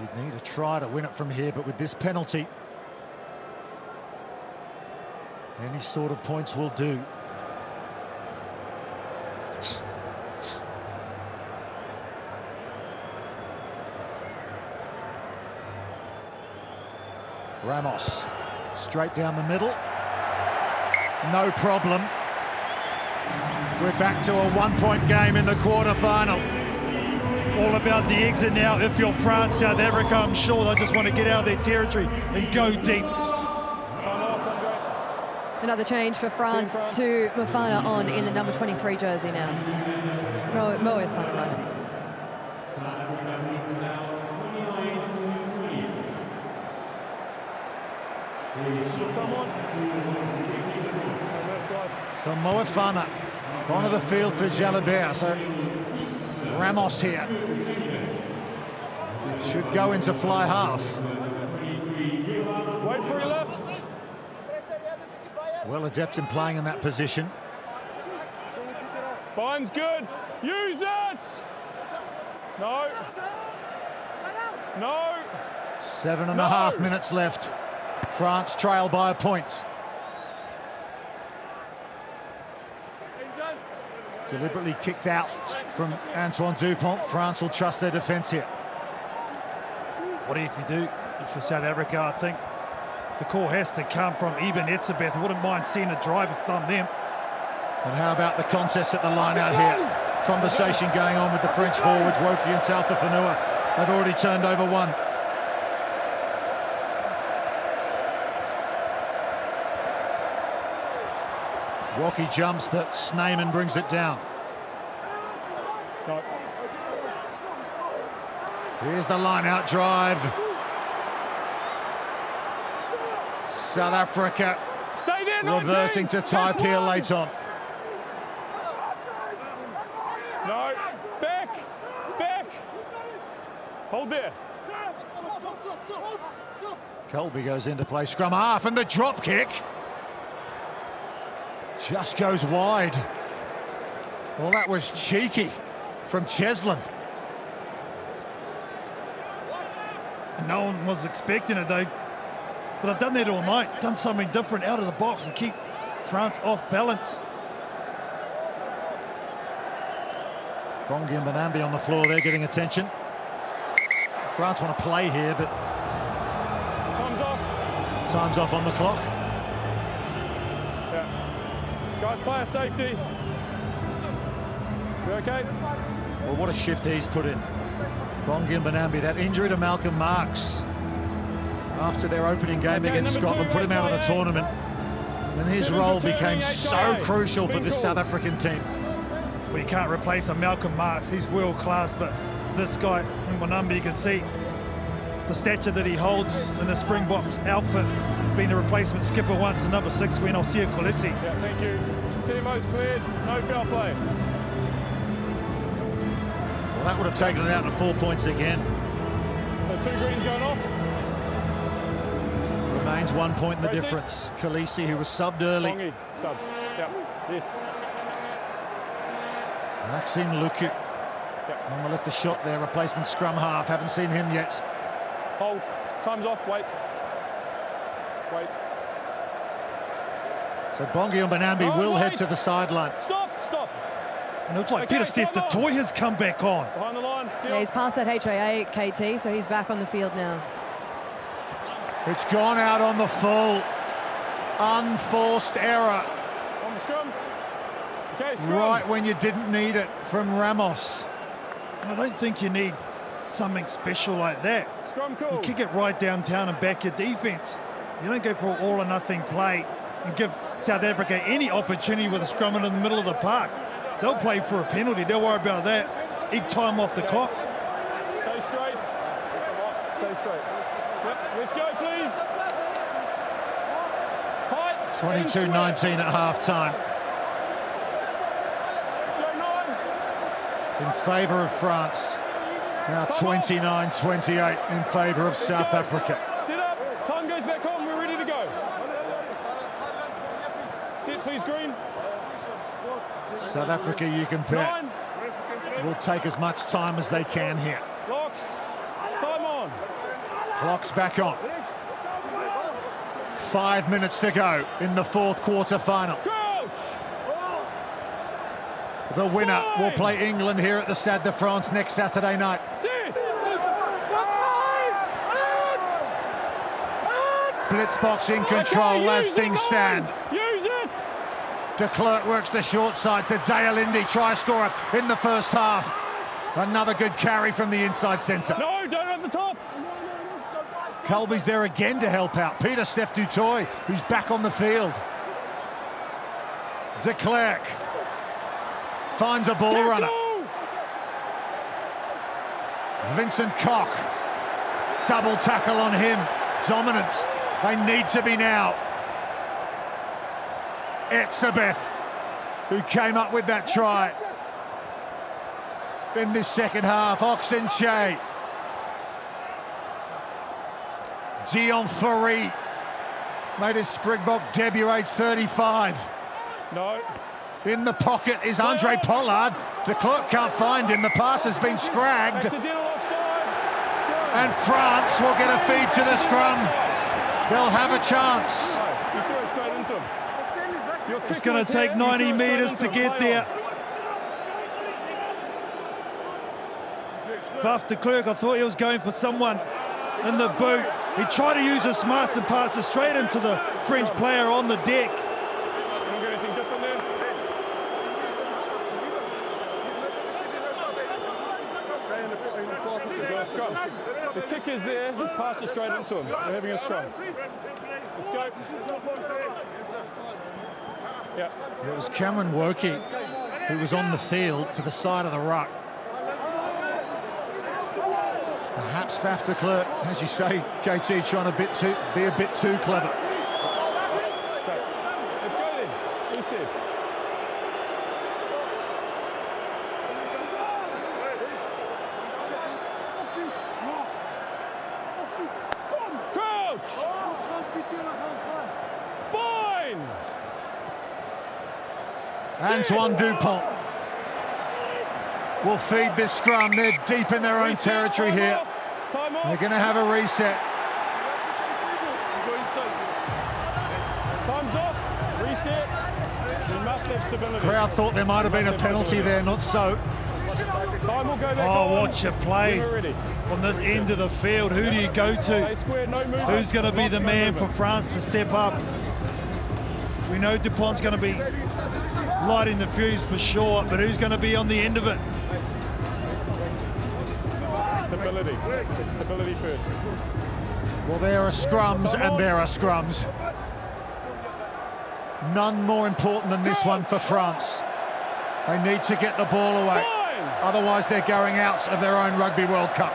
You'd need a try to win it from here, but with this penalty, any sort of points will do. Ramos, straight down the middle. No problem. We're back to a 1-point game in the quarter-final. All about the exit now. If you're France, South Africa, I'm sure they'll just want to get out of their territory and go deep. Another change for France to Mofana on in the number 23 jersey now. Mofana running. So Mofana onto the field for Jalabert. So Ramos here should go into fly half. Wait for he lifts. Well adept in playing in that position. Bind's good. Use it. No. No. 7.5 minutes left. France trail by a point. Deliberately kicked out from Antoine Dupont. France will trust their defence here. What if you do? For South Africa, I think the call has to come from Eben Etzebeth. I wouldn't mind seeing a driver thumb them. And how about the contest at the line out here? Conversation going on with the French forwards, Woki and Talpa Fanua. They've already turned over one. Woki jumps, but Snyman brings it down. No. Here's the line-out drive. South Africa Stay there, reverting to type here late on. No. Back. Back. Hold there. Colby goes into play scrum half, and the drop kick just goes wide. Well, that was cheeky from Cheslin. No one was expecting it, though. But I've done that all night, done something different out of the box to keep France off balance. Bongi and Benambi on the floor, they're getting attention. France want to play here, but Time's off. time's off on the clock. Guys, player safety. You okay? Well, what a shift he's put in. Bongi and Benambi, that injury to Malcolm Marks after their opening game against Scotland put him out of the tournament. And his role became so crucial for this South African team. Well, you can't replace a Malcolm Marks. He's world class, but this guy in Wanamba, you can see the stature that he holds in the Springboks outfit. Being the replacement skipper once, and number 6 when Osea Kolisi. Yeah, thank you. Timo's cleared, no foul play. Well, that would have taken it out to 4 points again. So 2 greens going off. Remains 1 point in the difference. Kolisi, who was subbed early. Bongi, subs. Yep. Yes. Maxime Luku on the left of shot there, replacement scrum half. Haven't seen him yet. Hold. Time's off. Wait. Wait. So Bongi and Banambi will head to the sideline. Stop. And it looks like Peter Steph, the toy has come back on. Behind the line. Yeah, he's past that HIA, KT, so he's back on the field now. It's gone out on the full. Unforced error. On the scrum. Okay, scrum. Right when you didn't need it from Ramos. And I don't think you need something special like that. Scrum call. You kick it right downtown and back your defence. You don't go for an all or nothing play and give South Africa any opportunity with a scrum in the middle of the park. They'll play for a penalty. Don't worry about that. Big time off the clock. Stay straight. Stay straight. Yep. Let's go, please. Height. 22-19 at half-time. Let's go, 9. In favour of France. Now 29-28 in favour of South Africa. Sit up. Time goes back on. We're ready to go. Sit, please, Green. South Africa, you can bet, will take as much time as they can here. Locks. Time on. Clock's back on. 5 minutes to go in the fourth quarter final. Coach. The winner will play England here at the Stade de France next Saturday night. Sit. Blitzbox in control as things stand. Use it. De Klerk works the short side to Dayalindi, try scorer in the first half. Another good carry from the inside centre. No, don't have the top. Colby's there again to help out. Peter Steph du Toit, who's back on the field. De Klerk finds a ball runner. Vincent Koch, double tackle on him. Dominant. They need to be now. Etzebeth, who came up with that try in this second half. Oxenche. Dion Fleury made his Springbok debut, age 35. No. In the pocket is Andre Pollard. De Klerk can't find him. The pass has been scragged. Accidental offside. Scrum. And France will get a feed to the scrum. They'll have a chance. You threw it straight into him. It's going to take 90 metres to get there. Faf de Klerk, I thought he was going for someone in the boot. He tried to use his smarts and pass it straight into the French player on the deck. You don't get anything different there? Scrum. The kick is there, he's passed it straight into him. We're having a scrum. Let's go. Yeah. It was Cameron Woki who was on the field to the side of the ruck. Perhaps Faf de Klerk, as you say, KT, trying to be a bit too clever. Okay. Let's go then. Reset. Crouch! Binds! Antoine Dupont will feed this scrum. They're deep in their own territory here. Time off. They're going to have a reset. Time's off. Reset. We must have stability. Crowd thought there might have been a penalty there, not so. Time will go back Oh, on. watch it play on this end of the field. Who do you go to? Who's going to be the man for France to step up? We know Dupont's going to be lighting the fuse for sure, but who's going to be on the end of it? Stability. Stability first. Well, there are scrums and there are scrums. None more important than this one for France. They need to get the ball away. Otherwise, they're going out of their own Rugby World Cup.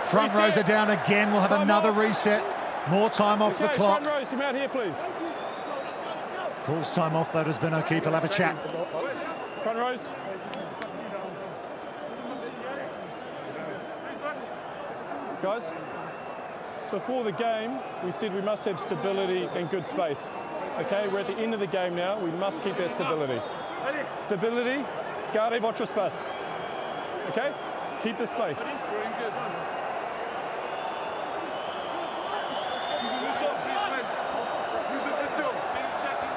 Front rows are down again. We'll have another reset. More time off the clock. Front rows, come out here, please. Calls time off, though, does Ben O'Keefe. He'll have a chat. Front rows. Guys, before the game, we said we must have stability and good space. Okay, we're at the end of the game now. We must keep that stability. Stability, gardez votre espace. Okay, keep the space.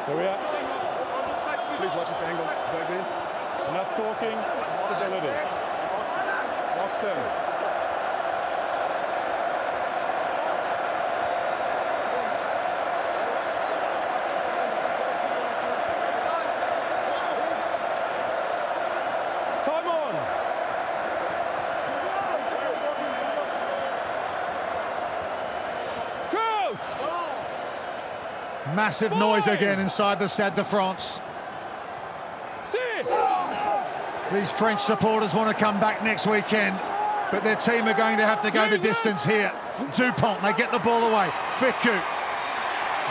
Here we are. Please watch this angle. Enough talking, stability. Locks in. Time on. Coach! Massive noise again inside the Stade de France. These French supporters want to come back next weekend, but their team are going to have to go the distance here. Dupont, they get the ball away. Ficou,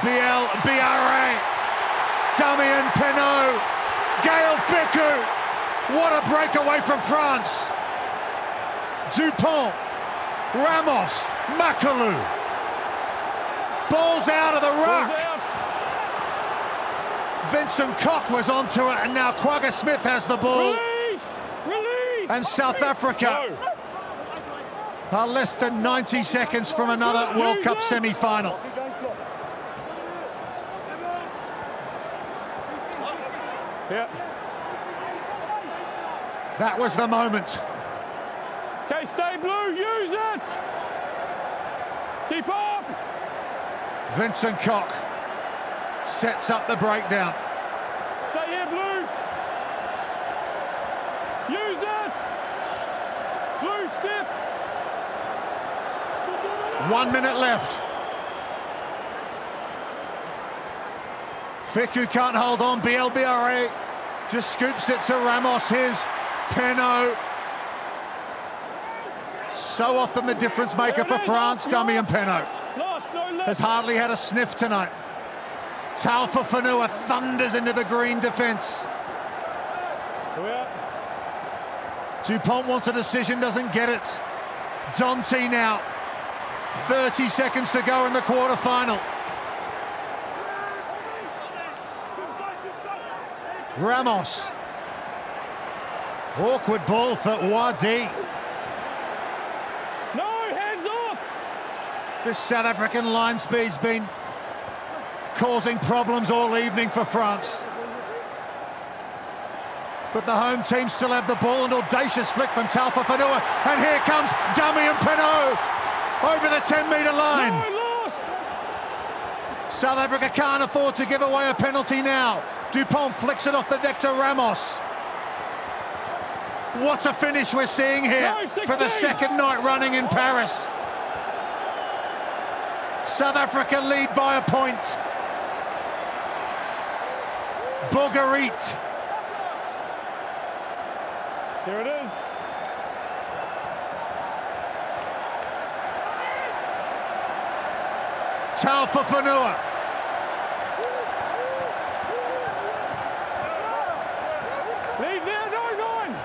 BRA, Damien Penaud, Gaël Ficou. What a breakaway from France. Dupont, Ramos, Makalou. Ball's out of the ruck. Vincent Koch was onto it, and now Quagga Smith has the ball. Release! Release! And South Africa are less than 90 seconds from another World Cup semi-final. Yeah. That was the moment. Okay, stay blue, use it! Keep up! Vincent Koch sets up the breakdown. Stay here, blue! Use it! Blue, step! 1 minute left. Ficou can't hold on. BLBRA just scoops it to Ramos. Here's Penaud. So often the difference maker for France, Damien Penaud. Has hardly had a sniff tonight. Taufa Fanua thunders into the green defence. Dupont wants a decision, doesn't get it. Danty now. 30 seconds to go in the quarter-final. Ramos. Awkward ball for Wadi. No, hands off! This South African line speed's been causing problems all evening for France. But the home team still have the ball, an audacious flick from Taufa Fanua, and here comes Damien Penaud over the 10-metre line. No, lost! South Africa can't afford to give away a penalty now. Dupont flicks it off the deck to Ramos. What a finish we're seeing here for the second night running in Paris. South Africa lead by a point. Bogarit. Here it is. Taufa Fanua. Leave there, no, nine.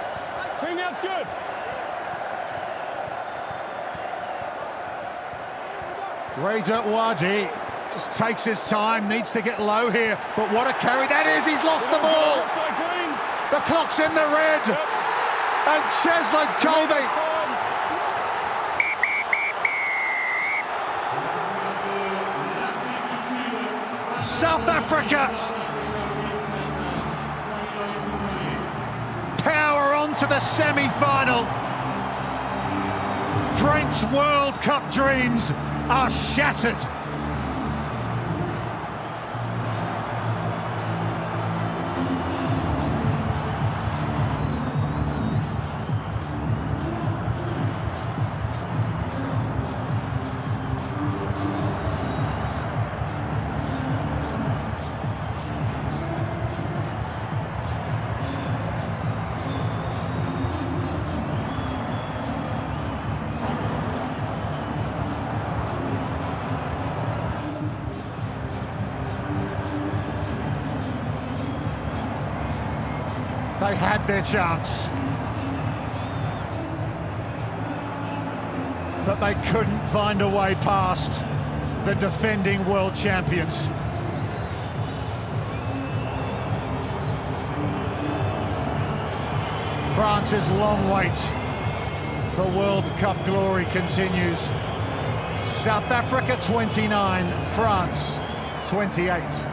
Clean out's good. Reza Wadi just takes his time, needs to get low here, but what a carry that is. He's lost the ball. The clock's in the red. And Cheslin Colby. South Africa power on to the semi-final. French World Cup dreams are shattered. They had their chance, but they couldn't find a way past the defending world champions. France's long wait for World Cup glory continues. South Africa 29, France 28.